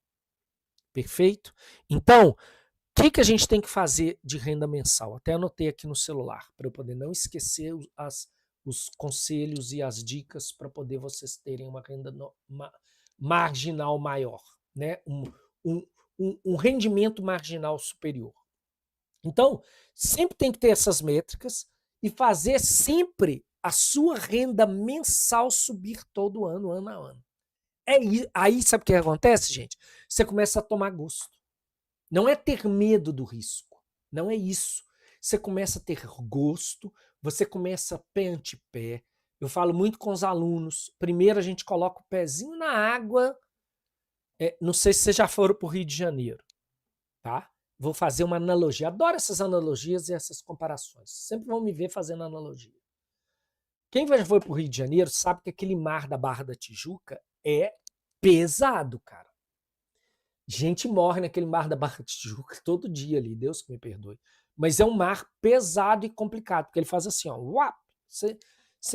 Perfeito? Então, o que a gente tem que fazer de renda mensal? Até anotei aqui no celular, para eu poder não esquecer os conselhos e as dicas para poder vocês terem uma renda marginal maior, né? Um rendimento marginal superior. Então, sempre tem que ter essas métricas e fazer sempre a sua renda mensal subir todo ano, ano a ano. Aí sabe o que acontece, gente? Você começa a tomar gosto. Não é ter medo do risco, não é isso. Você começa a ter gosto, você começa pé ante pé. Eu falo muito com os alunos. Primeiro a gente coloca o pezinho na água. Não sei se vocês já foram para o Rio de Janeiro, tá? Vou fazer uma analogia. Adoro essas analogias e essas comparações. Sempre vão me ver fazendo analogia. Quem já foi para o Rio de Janeiro sabe que aquele mar da Barra da Tijuca é pesado, cara. Gente morre naquele mar da Barra da Tijuca todo dia ali, Deus que me perdoe. Mas é um mar pesado e complicado, porque ele faz assim, ó, uap, você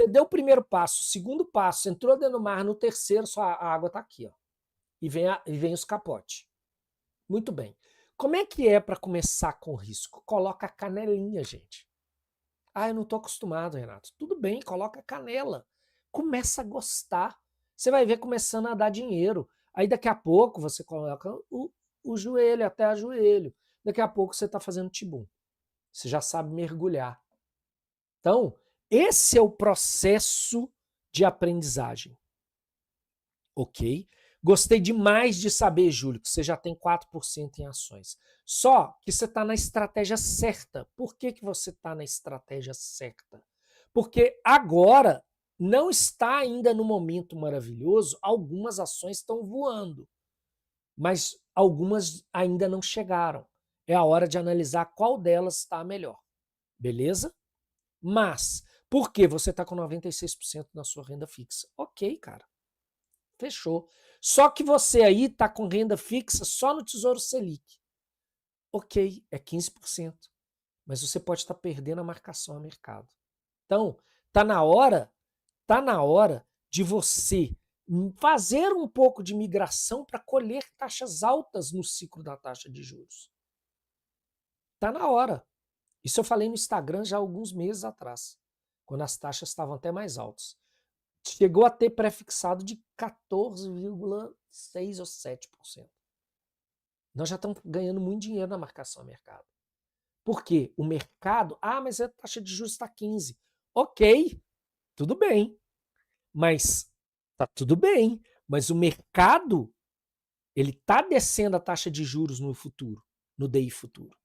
deu o primeiro passo, o segundo passo, entrou dentro do mar, no terceiro a água está aqui, ó, e vem os capotes. Muito bem. Como é que é para começar com risco? Coloca a canelinha, gente. Ah, eu não estou acostumado, Renato. Tudo bem, coloca a canela. Começa a gostar. Você vai ver começando a dar dinheiro. Aí daqui a pouco você coloca o joelho até a joelho. Daqui a pouco você está fazendo tibum. Você já sabe mergulhar. Então, esse é o processo de aprendizagem. Ok? Gostei demais de saber, Júlio, que você já tem 4% em ações. Só que você está na estratégia certa. Por que você está na estratégia certa? Porque agora não está ainda no momento maravilhoso, algumas ações estão voando, mas algumas ainda não chegaram. É a hora de analisar qual delas está melhor. Beleza? Mas, por que você está com 96% na sua renda fixa? Ok, cara. Fechou. Só que você aí está com renda fixa só no Tesouro Selic. Ok, é 15%. Mas você pode estar perdendo a marcação a mercado. Então, tá na hora de você fazer um pouco de migração para colher taxas altas no ciclo da taxa de juros. Tá na hora. Isso eu falei no Instagram já há alguns meses atrás, quando as taxas estavam até mais altas. Chegou a ter pré-fixado de 14,6% ou 7%. Nós já estamos ganhando muito dinheiro na marcação a mercado. Por quê? O mercado, mas a taxa de juros está 15%. Ok, tudo bem, mas Tá tudo bem, mas o mercado ele tá descendo a taxa de juros no futuro, no DI futuro.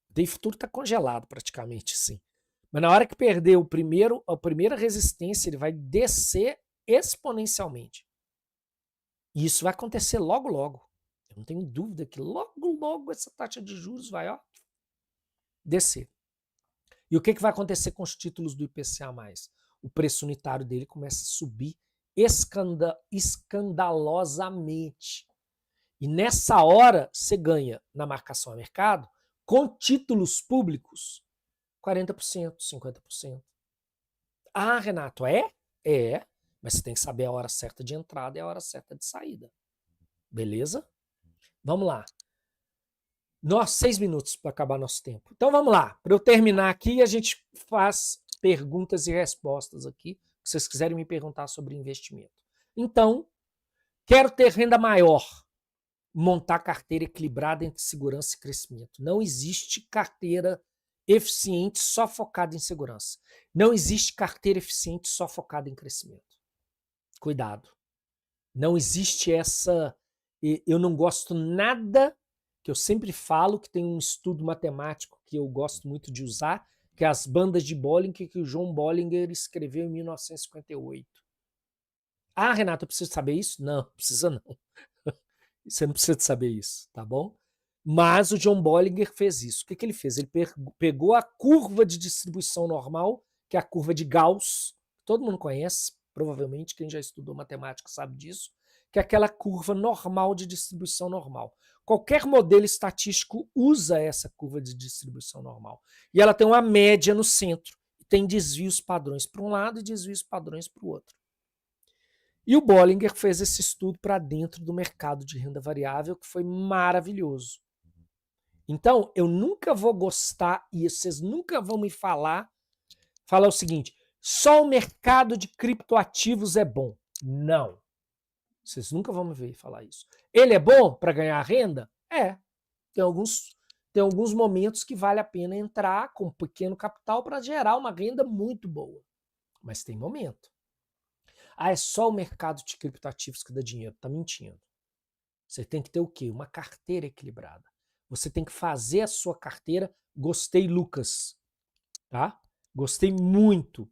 O DI futuro está congelado praticamente, sim. Mas na hora que perder a primeira resistência, ele vai descer exponencialmente. E isso vai acontecer logo, logo. Eu não tenho dúvida que logo, logo essa taxa de juros vai descer. E o que vai acontecer com os títulos do IPCA+? O preço unitário dele começa a subir escandalosamente. E nessa hora você ganha na marcação a mercado, com títulos públicos, 40%, 50%. Ah, Renato, é? É, mas você tem que saber a hora certa de entrada e a hora certa de saída. Beleza? Vamos lá. 6 minutos para acabar nosso tempo. Então vamos lá. Para eu terminar aqui, a gente faz perguntas e respostas aqui, se vocês quiserem me perguntar sobre investimento. Então, quero ter renda maior. Montar carteira equilibrada entre segurança e crescimento. Não existe carteira eficiente só focada em segurança. Não existe carteira eficiente só focada em crescimento. Cuidado. Não existe essa... Eu não gosto nada, que eu sempre falo, que tem um estudo matemático que eu gosto muito de usar, que é as bandas de Bollinger, que o John Bollinger escreveu em 1958. Ah, Renato, eu preciso saber isso? Não, precisa não. Você não precisa saber isso, tá bom? Mas o John Bollinger fez isso. O que ele fez? Ele pegou a curva de distribuição normal, que é a curva de Gauss, todo mundo conhece, provavelmente quem já estudou matemática sabe disso, que é aquela curva normal de distribuição normal. Qualquer modelo estatístico usa essa curva de distribuição normal. E ela tem uma média no centro. Tem desvios padrões para um lado e desvios padrões para o outro. E o Bollinger fez esse estudo para dentro do mercado de renda variável, que foi maravilhoso. Então, eu nunca vou gostar, e vocês nunca vão me falar o seguinte, só o mercado de criptoativos é bom. Não. Vocês nunca vão me ver falar isso. Ele é bom para ganhar renda? É. Tem alguns momentos que vale a pena entrar com pequeno capital para gerar uma renda muito boa. Mas tem momento. Ah, é só o mercado de criptoativos que dá dinheiro. Tá mentindo. Você tem que ter o quê? Uma carteira equilibrada. Você tem que fazer a sua carteira. Gostei, Lucas. Tá? Gostei muito.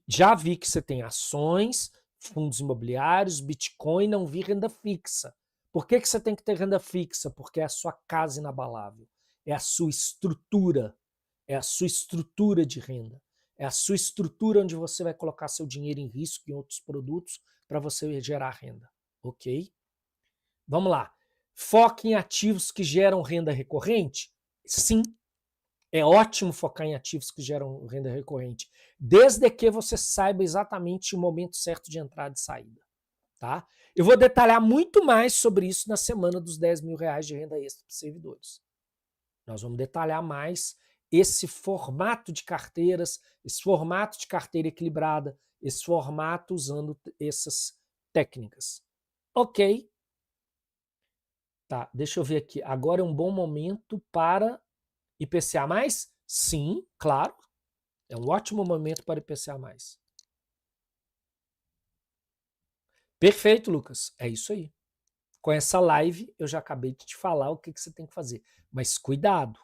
Já vi que você tem ações, fundos imobiliários, Bitcoin, não vi renda fixa. Por que você tem que ter renda fixa? Porque é a sua casa inabalável. É a sua estrutura. É a sua estrutura de renda. É a sua estrutura onde você vai colocar seu dinheiro em risco em outros produtos para você gerar renda. Ok? Vamos lá. Foque em ativos que geram renda recorrente? Sim. É ótimo focar em ativos que geram renda recorrente, desde que você saiba exatamente o momento certo de entrada e saída. Tá? Eu vou detalhar muito mais sobre isso na semana dos 10 mil reais de renda extra para os servidores. Nós vamos detalhar mais esse formato de carteiras, esse formato de carteira equilibrada, esse formato usando essas técnicas. Ok? Tá, deixa eu ver aqui. Agora é um bom momento para IPCA+? Sim, claro. É um ótimo momento para IPCA+. Perfeito, Lucas. É isso aí. Com essa live, eu já acabei de te falar o que você tem que fazer. Mas cuidado,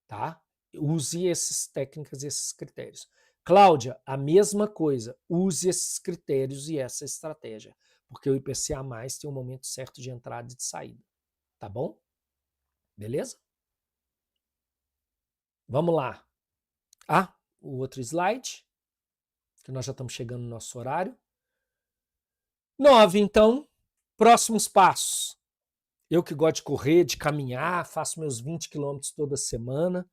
tá? Use essas técnicas e esses critérios. Cláudia, a mesma coisa. Use esses critérios e essa estratégia. Porque o IPCA+, tem um momento certo de entrada e de saída. Tá bom? Beleza? Vamos lá. O outro slide, que nós já estamos chegando no nosso horário. 9, então, próximos passos. Eu que gosto de correr, de caminhar, faço meus 20 quilômetros toda semana.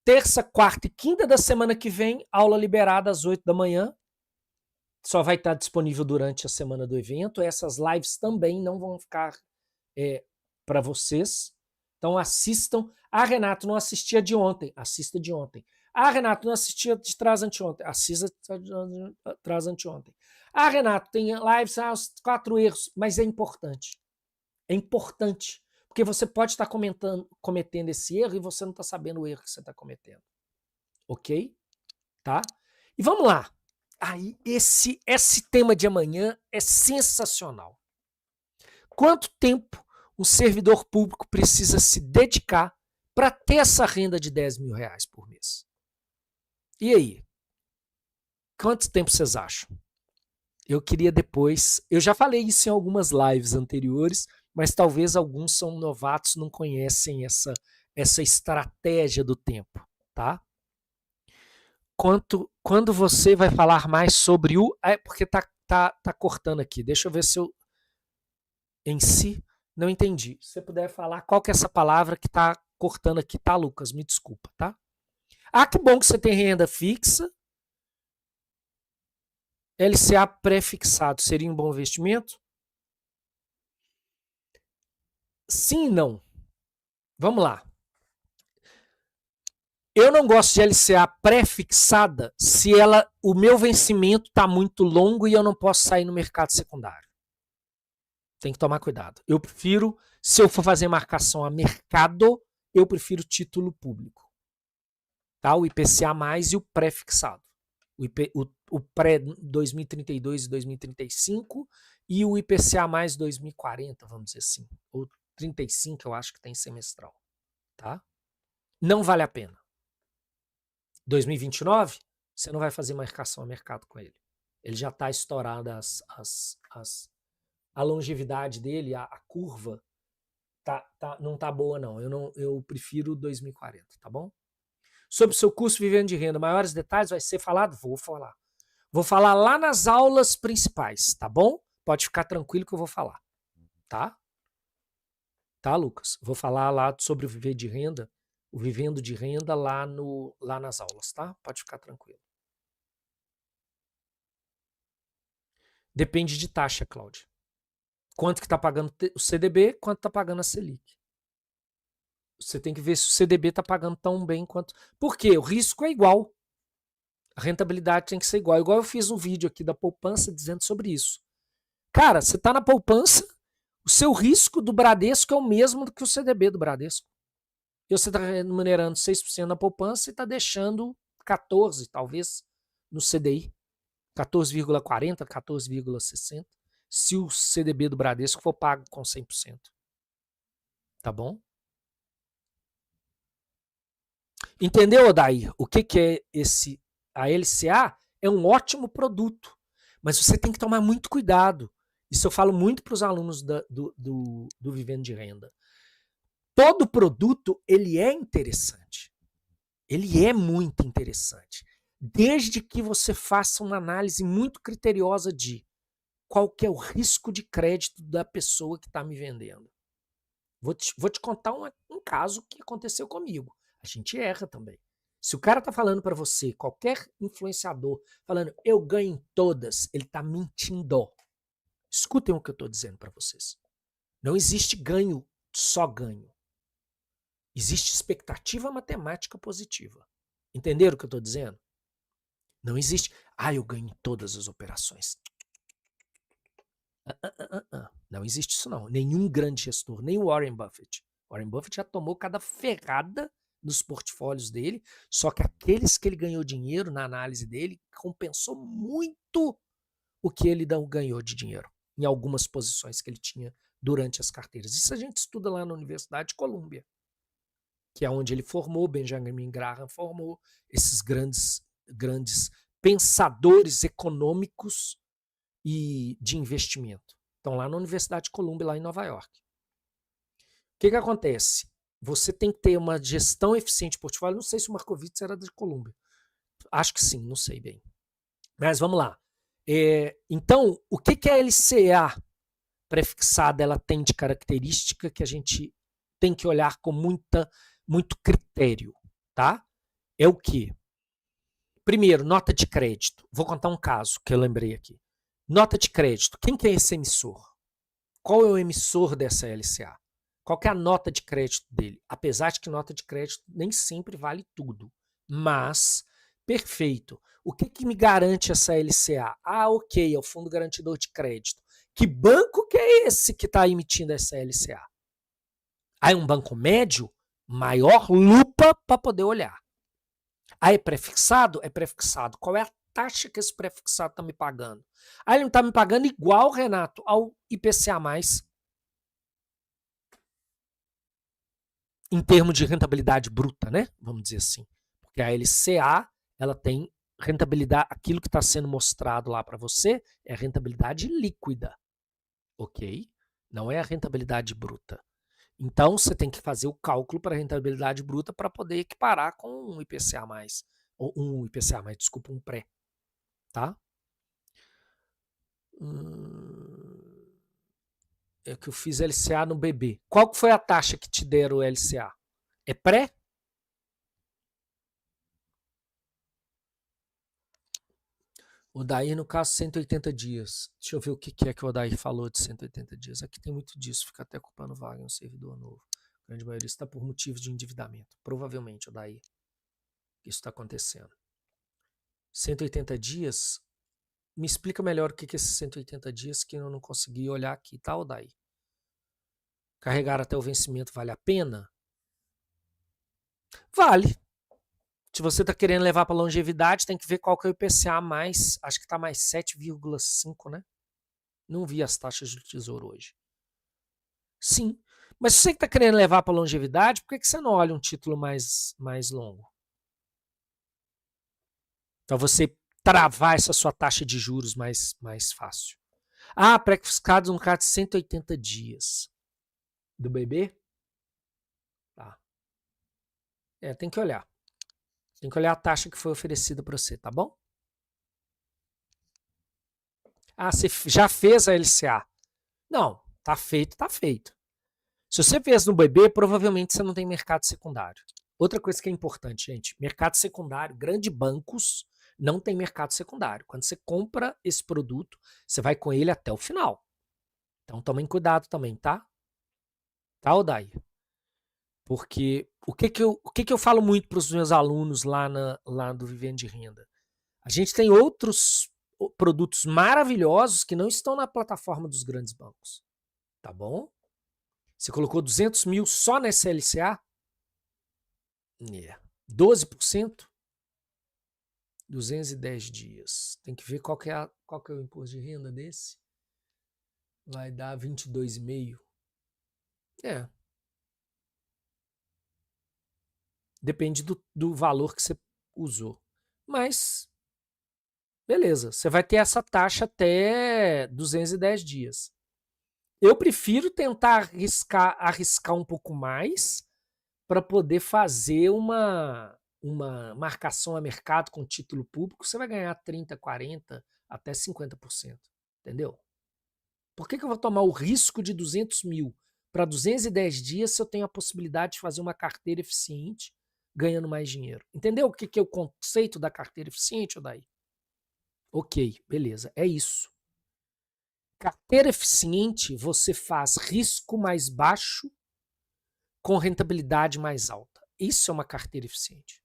Terça, quarta e quinta da semana que vem, aula liberada às 8 da manhã. Só vai estar disponível durante a semana do evento. Essas lives também não vão ficar para vocês. Então assistam. Ah, Renato, não assistia de ontem. Assista de ontem. Ah, Renato, não assistia de trás anteontem. Assista de trás anteontem. Ah, Renato, tem lives, os 4 erros. Mas é importante. É importante. Porque você pode estar cometendo esse erro e você não está sabendo o erro que você está cometendo. Ok? Tá? E vamos lá. Aí, esse tema de amanhã é sensacional. Quanto tempo um servidor público precisa se dedicar para ter essa renda de R$10.000 por mês? E aí? Quanto tempo vocês acham? Eu queria depois... Eu já falei isso em algumas lives anteriores, mas talvez alguns são novatos, não conhecem essa estratégia do tempo, tá? Quando você vai falar mais sobre o... porque tá cortando aqui. Deixa eu ver se eu... Em si, não entendi. Se você puder falar qual que é essa palavra que tá cortando aqui, tá, Lucas? Me desculpa, tá? Ah, que bom que você tem renda fixa. LCA pré-fixado seria um bom investimento? Sim e não. Vamos lá. Eu não gosto de LCA pré-fixada se o meu vencimento está muito longo e eu não posso sair no mercado secundário. Tem que tomar cuidado. Eu prefiro, se eu for fazer marcação a mercado, eu prefiro título público. Tá? O IPCA mais e o pré-fixado. O pré-2032 e 2035 e o IPCA mais 2040, vamos dizer assim. Ou 35, eu acho que tem semestral. Tá? Não vale a pena. 2029, você não vai fazer marcação a mercado com ele. Ele já está estourado a longevidade dele, a curva, não está boa não. Eu prefiro 2040, tá bom? Sobre o seu curso Vivendo de Renda, maiores detalhes vai ser falado? Vou falar. Vou falar lá nas aulas principais, tá bom? Pode ficar tranquilo que eu vou falar, tá? Tá, Lucas? Vou falar lá sobre o Viver de Renda, o Vivendo de Renda lá nas aulas, tá? Pode ficar tranquilo. Depende de taxa, Cláudia. Quanto que está pagando o CDB, quanto está pagando a Selic. Você tem que ver se o CDB está pagando tão bem quanto... Por quê? O risco é igual. A rentabilidade tem que ser igual. Igual eu fiz um vídeo aqui da poupança dizendo sobre isso. Cara, você está na poupança, o seu risco do Bradesco é o mesmo do que o CDB do Bradesco. E você está remunerando 6% na poupança e está deixando 14%, talvez, no CDI. 14,40%, 14,60%. Se o CDB do Bradesco for pago com 100%. Tá bom? Entendeu, Odair? O que é a LCA? É um ótimo produto, mas você tem que tomar muito cuidado. Isso eu falo muito para os alunos do Vivendo de Renda. Todo produto, ele é interessante. Ele é muito interessante. Desde que você faça uma análise muito criteriosa de qual que é o risco de crédito da pessoa que está me vendendo. Vou te contar um caso que aconteceu comigo. A gente erra também. Se o cara tá falando para você, qualquer influenciador, falando eu ganho em todas, ele tá mentindo. Escutem o que eu tô dizendo para vocês. Não existe ganho, só ganho. Existe expectativa matemática positiva. Entenderam o que eu tô dizendo? Não existe, eu ganho em todas as operações. Não existe isso não. Nenhum grande gestor, nem o Warren Buffett. Warren Buffett já tomou cada ferrada nos portfólios dele, só que aqueles que ele ganhou dinheiro na análise dele compensou muito o que ele não ganhou de dinheiro em algumas posições que ele tinha durante as carteiras. Isso a gente estuda lá na Universidade de Colômbia, que é onde ele formou, Benjamin Graham formou esses grandes pensadores econômicos e de investimento. Estão lá na Universidade de Colômbia, lá em Nova York. O que acontece? Você tem que ter uma gestão eficiente de portfólio. Não sei se o Markowitz era de Colômbia. Acho que sim, não sei bem. Mas vamos lá. Então, o que a LCA prefixada ela tem de característica que a gente tem que olhar com muito critério, tá? É o quê? Primeiro, nota de crédito. Vou contar um caso que eu lembrei aqui. Nota de crédito. Quem que é esse emissor? Qual é o emissor dessa LCA? Qual que é a nota de crédito dele? Apesar de que nota de crédito nem sempre vale tudo. Mas, perfeito. O que me garante essa LCA? Ok, é o Fundo Garantidor de Crédito. Que banco que é esse que está emitindo essa LCA? É um banco médio? Maior lupa para poder olhar. É prefixado? É prefixado. Qual é a taxa que esse pré-fixado está me pagando? Ah, ele não está me pagando igual, Renato, ao IPCA+, em termos de rentabilidade bruta, né? Vamos dizer assim. Porque a LCA, ela tem rentabilidade, aquilo que está sendo mostrado lá para você é a rentabilidade líquida, ok? Não é a rentabilidade bruta. Então, você tem que fazer o cálculo para a rentabilidade bruta para poder equiparar com um IPCA+, ou um IPCA+, desculpa, um pré, tá? É que eu fiz LCA no BB. Qual que foi a taxa que te deram o LCA? É pré? O Odair, no caso, 180 dias. Deixa eu ver o que é que o Odair falou de 180 dias. Aqui tem muito disso, fica até culpando vaga em um servidor novo. A grande maioria está por motivos de endividamento. Provavelmente, Odair, isso está acontecendo. 180 dias, me explica melhor o que é esses 180 dias que eu não consegui olhar aqui, tá, Odair? Carregar até o vencimento vale a pena? Vale. Se você está querendo levar para longevidade, tem que ver qual que é o IPCA mais, acho que está mais 7,5, né? Não vi as taxas do Tesouro hoje. Sim, mas se você está querendo levar para longevidade, por que você não olha um título mais longo? Para você travar essa sua taxa de juros mais fácil. Ah, pré-fiscados no caso de 180 dias. Do BB? Tá. Tem que olhar. Tem que olhar a taxa que foi oferecida para você, tá bom? Ah, você já fez a LCA? Não, tá feito, tá feito. Se você fez no BB, provavelmente você não tem mercado secundário. Outra coisa que é importante, gente, mercado secundário, grandes bancos não tem mercado secundário. Quando você compra esse produto, você vai com ele até o final. Então tomem cuidado também, tá? Tá, Odair? Porque o que eu falo muito para os meus alunos lá do Vivendo de Renda? A gente tem outros produtos maravilhosos que não estão na plataforma dos grandes bancos. Tá bom? Você colocou 200 mil só nessa LCA? 12%? 210 dias. Tem que ver qual que é o imposto de renda desse. Vai dar 22,5. Depende do valor que você usou. Mas, beleza. Você vai ter essa taxa até 210 dias. Eu prefiro tentar arriscar um pouco mais para poder fazer uma marcação a mercado com título público. Você vai ganhar 30%, 40%, até 50%. Entendeu? Por que eu vou tomar o risco de 200 mil para 210 dias se eu tenho a possibilidade de fazer uma carteira eficiente ganhando mais dinheiro? Entendeu o que é o conceito da carteira eficiente, Odair? Ok, beleza, é isso. Carteira eficiente, você faz risco mais baixo com rentabilidade mais alta. Isso é uma carteira eficiente.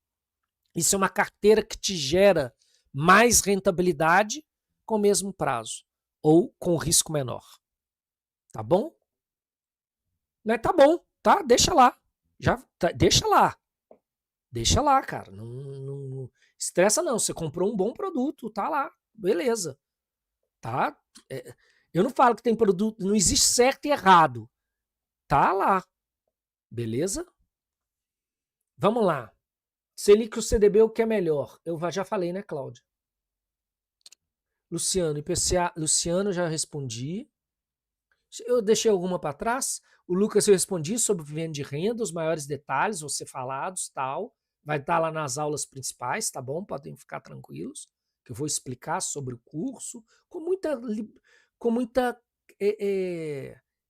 Isso é uma carteira que te gera mais rentabilidade com o mesmo prazo ou com risco menor. Tá bom? Né? Tá bom, tá? Deixa lá. Deixa lá. Deixa lá, cara. Não estressa não. Você comprou um bom produto, tá lá. Beleza. Tá? Eu não falo que tem produto, não existe certo e errado. Tá lá. Beleza? Vamos lá. Selic ou CDB, o que é melhor? Eu já falei, né, Cláudia? Luciano, IPCA. Luciano, já respondi. Eu deixei alguma para trás? O Lucas, eu respondi sobre vivendo de renda, os maiores detalhes, vão ser falados, tal. Vai estar lá nas aulas principais, tá bom? Podem ficar tranquilos, que eu vou explicar sobre o curso com muita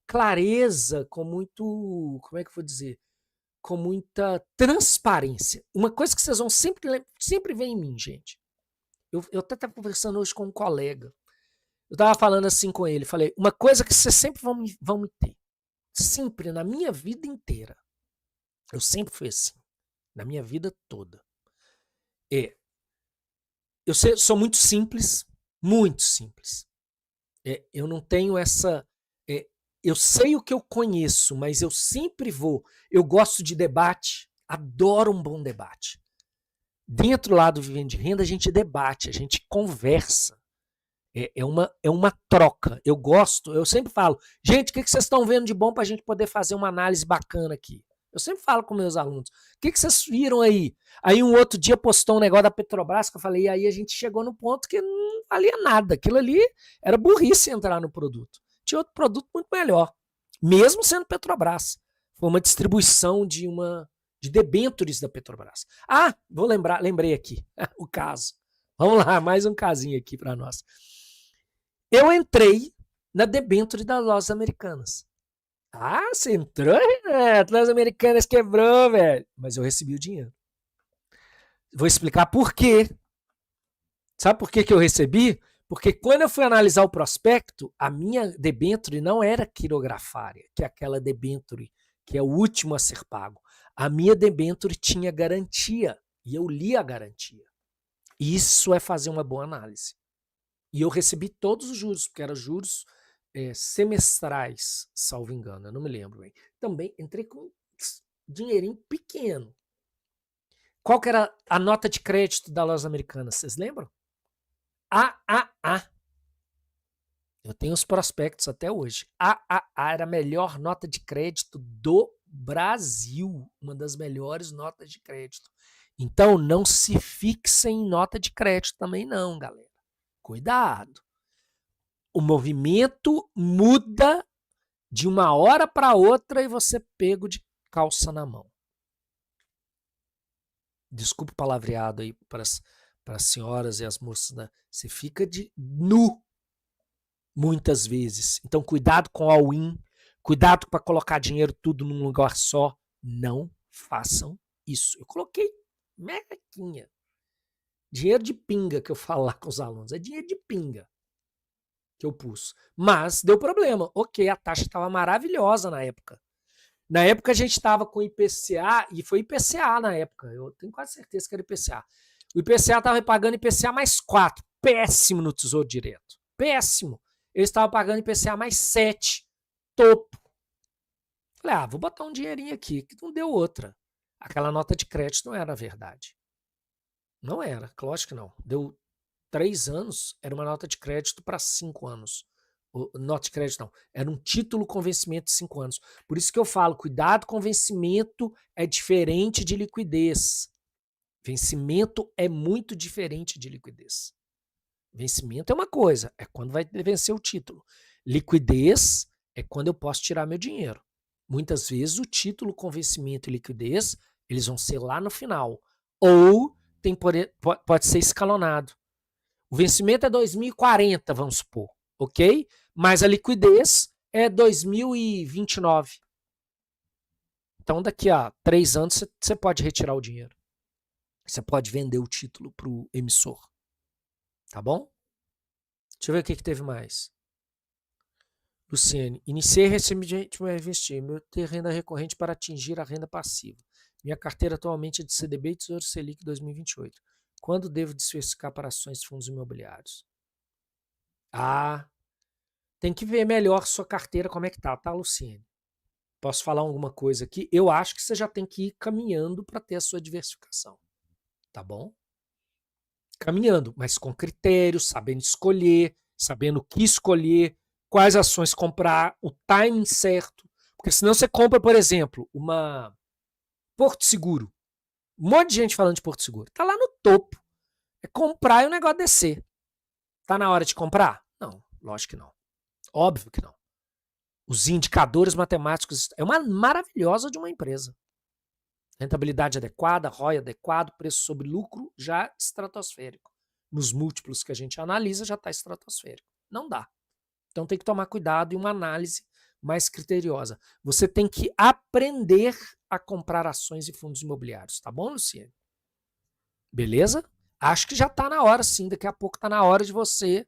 clareza, com muito, como é que eu vou dizer? Com muita transparência. Uma coisa que vocês vão sempre ver em mim, gente. Eu até estava conversando hoje com um colega. Eu estava falando assim com ele, falei, uma coisa que vocês sempre vão me ter. Sempre, na minha vida inteira. Eu sempre fui assim. Na minha vida toda. Eu sou muito simples. Muito simples. Eu não tenho essa... eu sei o que eu conheço, mas eu sempre vou... Eu gosto de debate. Adoro um bom debate. Dentro lá do Vivendo de Renda, a gente debate, a gente conversa. É uma troca. Eu gosto, eu sempre falo, gente, o que vocês estão vendo de bom para a gente poder fazer uma análise bacana aqui? Eu sempre falo com meus alunos, o que vocês viram aí? Aí um outro dia postou um negócio da Petrobras que eu falei, e aí a gente chegou no ponto que não valia nada. Aquilo ali era burrice entrar no produto. Tinha outro produto muito melhor, mesmo sendo Petrobras. Foi uma distribuição de debêntures da Petrobras. Ah, lembrei aqui o caso. Vamos lá, mais um casinho aqui para nós. Eu entrei na debênture das lojas americanas. Ah, você entrou, Renato? Lojas americanas quebrou, velho. Mas eu recebi o dinheiro. Vou explicar por quê. Sabe por que eu recebi? Porque quando eu fui analisar o prospecto, a minha debênture não era quirografária, que é aquela debênture que é o último a ser pago. A minha debênture tinha garantia e eu li a garantia. Isso é fazer uma boa análise. E eu recebi todos os juros, porque eram juros semestrais, salvo engano, eu não me lembro bem. Também entrei com dinheirinho pequeno. Qual que era a nota de crédito da loja americana? Vocês lembram? AAA. Eu tenho os prospectos até hoje. AAA era a melhor nota de crédito do Brasil. Uma das melhores notas de crédito. Então, não se fixem em nota de crédito também não, galera. Cuidado. O movimento muda de uma hora para outra e você pego de calça na mão. Desculpa o palavreado aí para as senhoras e as moças. Né? Você fica de nu muitas vezes. Então, cuidado com all-in. Cuidado para colocar dinheiro tudo num lugar só. Não façam isso. Eu coloquei merrequinha. Dinheiro de pinga que eu falo lá com os alunos. É dinheiro de pinga que eu pus. Mas deu problema. Ok, a taxa estava maravilhosa na época. Na época a gente estava com IPCA, e foi IPCA na época, eu tenho quase certeza que era IPCA. O IPCA estava pagando IPCA mais 4, péssimo no Tesouro Direto, péssimo. Eles estavam pagando IPCA mais 7, topo. Falei, vou botar um dinheirinho aqui, que não deu outra. Aquela nota de crédito não era verdade. Não era, lógico que não. Deu 3 anos, era uma nota de crédito para 5 anos. Nota de crédito não, era um título com vencimento de 5 anos. Por isso que eu falo, cuidado com vencimento é diferente de liquidez. Vencimento é muito diferente de liquidez. Vencimento é uma coisa, é quando vai vencer o título. Liquidez é quando eu posso tirar meu dinheiro. Muitas vezes o título com vencimento e liquidez, eles vão ser lá no final. Ou pode ser escalonado. O vencimento é 2040, vamos supor, ok? Mas a liquidez é 2029. Então, daqui a 3 anos, você pode retirar o dinheiro. Você pode vender o título para o emissor. Tá bom? Deixa eu ver o que teve mais. Luciane, iniciei recentemente a investir. Meu ter renda recorrente para atingir a renda passiva. Minha carteira atualmente é de CDB e Tesouro Selic 2028. Quando devo diversificar para ações de fundos imobiliários? Tem que ver melhor sua carteira como é que tá, Luciane? Posso falar alguma coisa aqui? Eu acho que você já tem que ir caminhando para ter a sua diversificação. Tá bom? Caminhando, mas com critérios, sabendo escolher, sabendo o que escolher, quais ações comprar, o timing certo. Porque senão você compra, por exemplo, uma Porto Seguro. Um monte de gente falando de Porto Seguro. Tá lá no topo. É comprar e o negócio descer. Tá na hora de comprar? Não, lógico que não. Óbvio que não. Os indicadores matemáticos é uma maravilhosa de uma empresa. Rentabilidade adequada, ROI adequado, preço sobre lucro já estratosférico. Nos múltiplos que a gente analisa já está estratosférico. Não dá. Então tem que tomar cuidado e uma análise mais criteriosa. Você tem que aprender a comprar ações e fundos imobiliários. Tá bom, Luciane? Beleza? Acho que já está na hora, sim. Daqui a pouco está na hora de você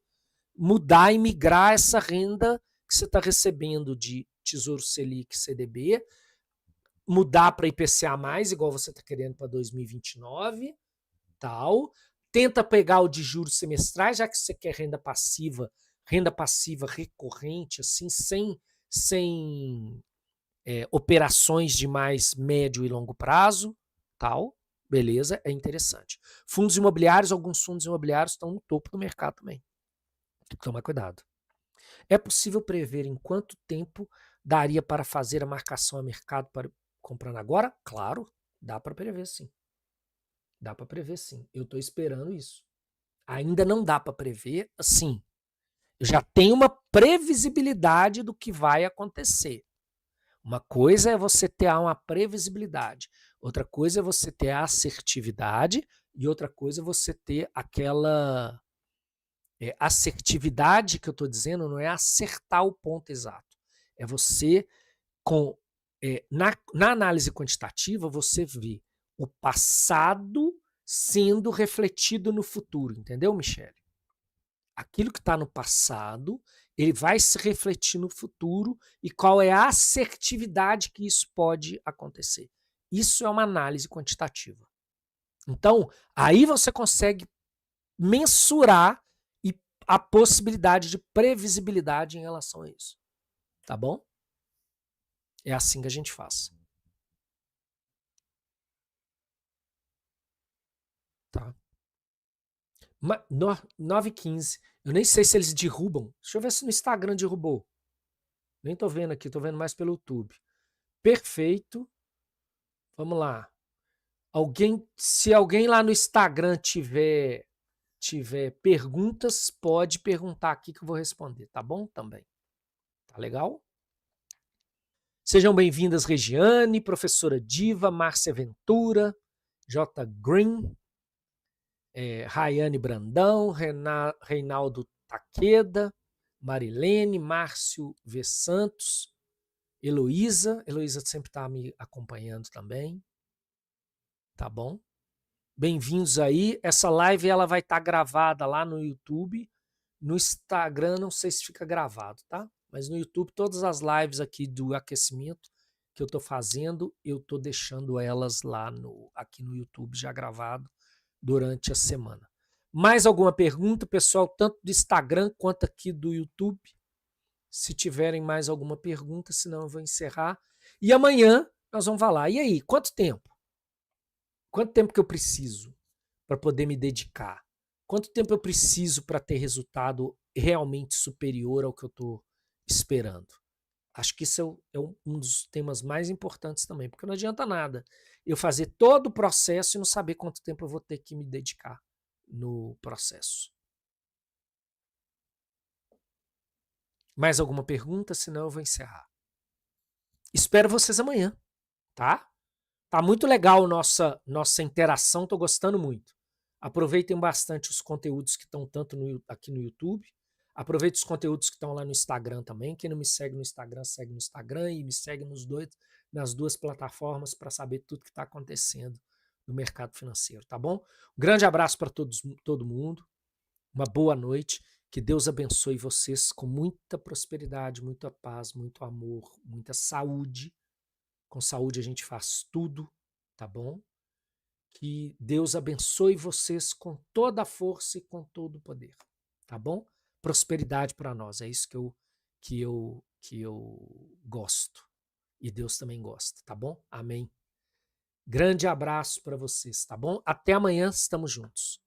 mudar e migrar essa renda que você está recebendo de Tesouro Selic, CDB, mudar para IPCA+, igual você está querendo para 2029, tal. Tenta pegar o de juros semestrais, já que você quer renda passiva recorrente, assim, sem operações de mais médio e longo prazo, tal. Beleza, é interessante. Fundos imobiliários, alguns fundos imobiliários estão no topo do mercado também. Tem que tomar cuidado. É possível prever em quanto tempo daria para fazer a marcação a mercado para comprando agora? Claro, dá para prever sim. Dá para prever sim. Eu estou esperando isso. Ainda não dá para prever assim. Eu já tenho uma previsibilidade do que vai acontecer. Uma coisa é você ter uma previsibilidade, outra coisa é você ter a assertividade e outra coisa é você ter aquela assertividade que eu estou dizendo, não é acertar o ponto exato. É você, na análise quantitativa, você vê o passado sendo refletido no futuro, entendeu, Michele? Aquilo que está no passado, ele vai se refletir no futuro e qual é a assertividade que isso pode acontecer. Isso é uma análise quantitativa. Então, aí você consegue mensurar a possibilidade de previsibilidade em relação a isso. Tá bom? É assim que a gente faz. Tá? 9h15. Eu nem sei se eles derrubam. Deixa eu ver se no Instagram derrubou. Nem tô vendo aqui, tô vendo mais pelo YouTube. Perfeito. Vamos lá. Se alguém lá no Instagram tiver perguntas, pode perguntar aqui que eu vou responder, tá bom? Também. Tá legal? Sejam bem-vindas, Regiane, professora Diva, Márcia Ventura, J. Green, Rayane Brandão, Reinaldo Taqueda, Marilene, Márcio V. Santos, Heloísa sempre está me acompanhando também, tá bom? Bem-vindos aí, essa live ela vai estar gravada lá no YouTube, no Instagram não sei se fica gravado, tá? Mas no YouTube todas as lives aqui do aquecimento que eu estou fazendo, eu estou deixando elas lá aqui no YouTube já gravado durante a semana. Mais alguma pergunta, pessoal, tanto do Instagram quanto aqui do YouTube? Se tiverem mais alguma pergunta, senão eu vou encerrar. E amanhã nós vamos falar. E aí, quanto tempo? Quanto tempo que eu preciso para poder me dedicar? Quanto tempo eu preciso para ter resultado realmente superior ao que eu estou esperando? Acho que isso é um dos temas mais importantes também, porque não adianta nada eu fazer todo o processo e não saber quanto tempo eu vou ter que me dedicar no processo. Mais alguma pergunta? Senão eu vou encerrar. Espero vocês amanhã, tá? Tá muito legal nossa interação, tô gostando muito. Aproveitem bastante os conteúdos que estão tanto aqui no YouTube. Aproveitem os conteúdos que estão lá no Instagram também. Quem não me segue no Instagram, segue no Instagram e me segue nas duas plataformas para saber tudo que está acontecendo no mercado financeiro, tá bom? Um grande abraço para todo mundo. Uma boa noite. Que Deus abençoe vocês com muita prosperidade, muita paz, muito amor, muita saúde. Com saúde a gente faz tudo, tá bom? Que Deus abençoe vocês com toda a força e com todo o poder, tá bom? Prosperidade para nós, é isso que eu gosto. E Deus também gosta, tá bom? Amém. Grande abraço para vocês, tá bom? Até amanhã, estamos juntos.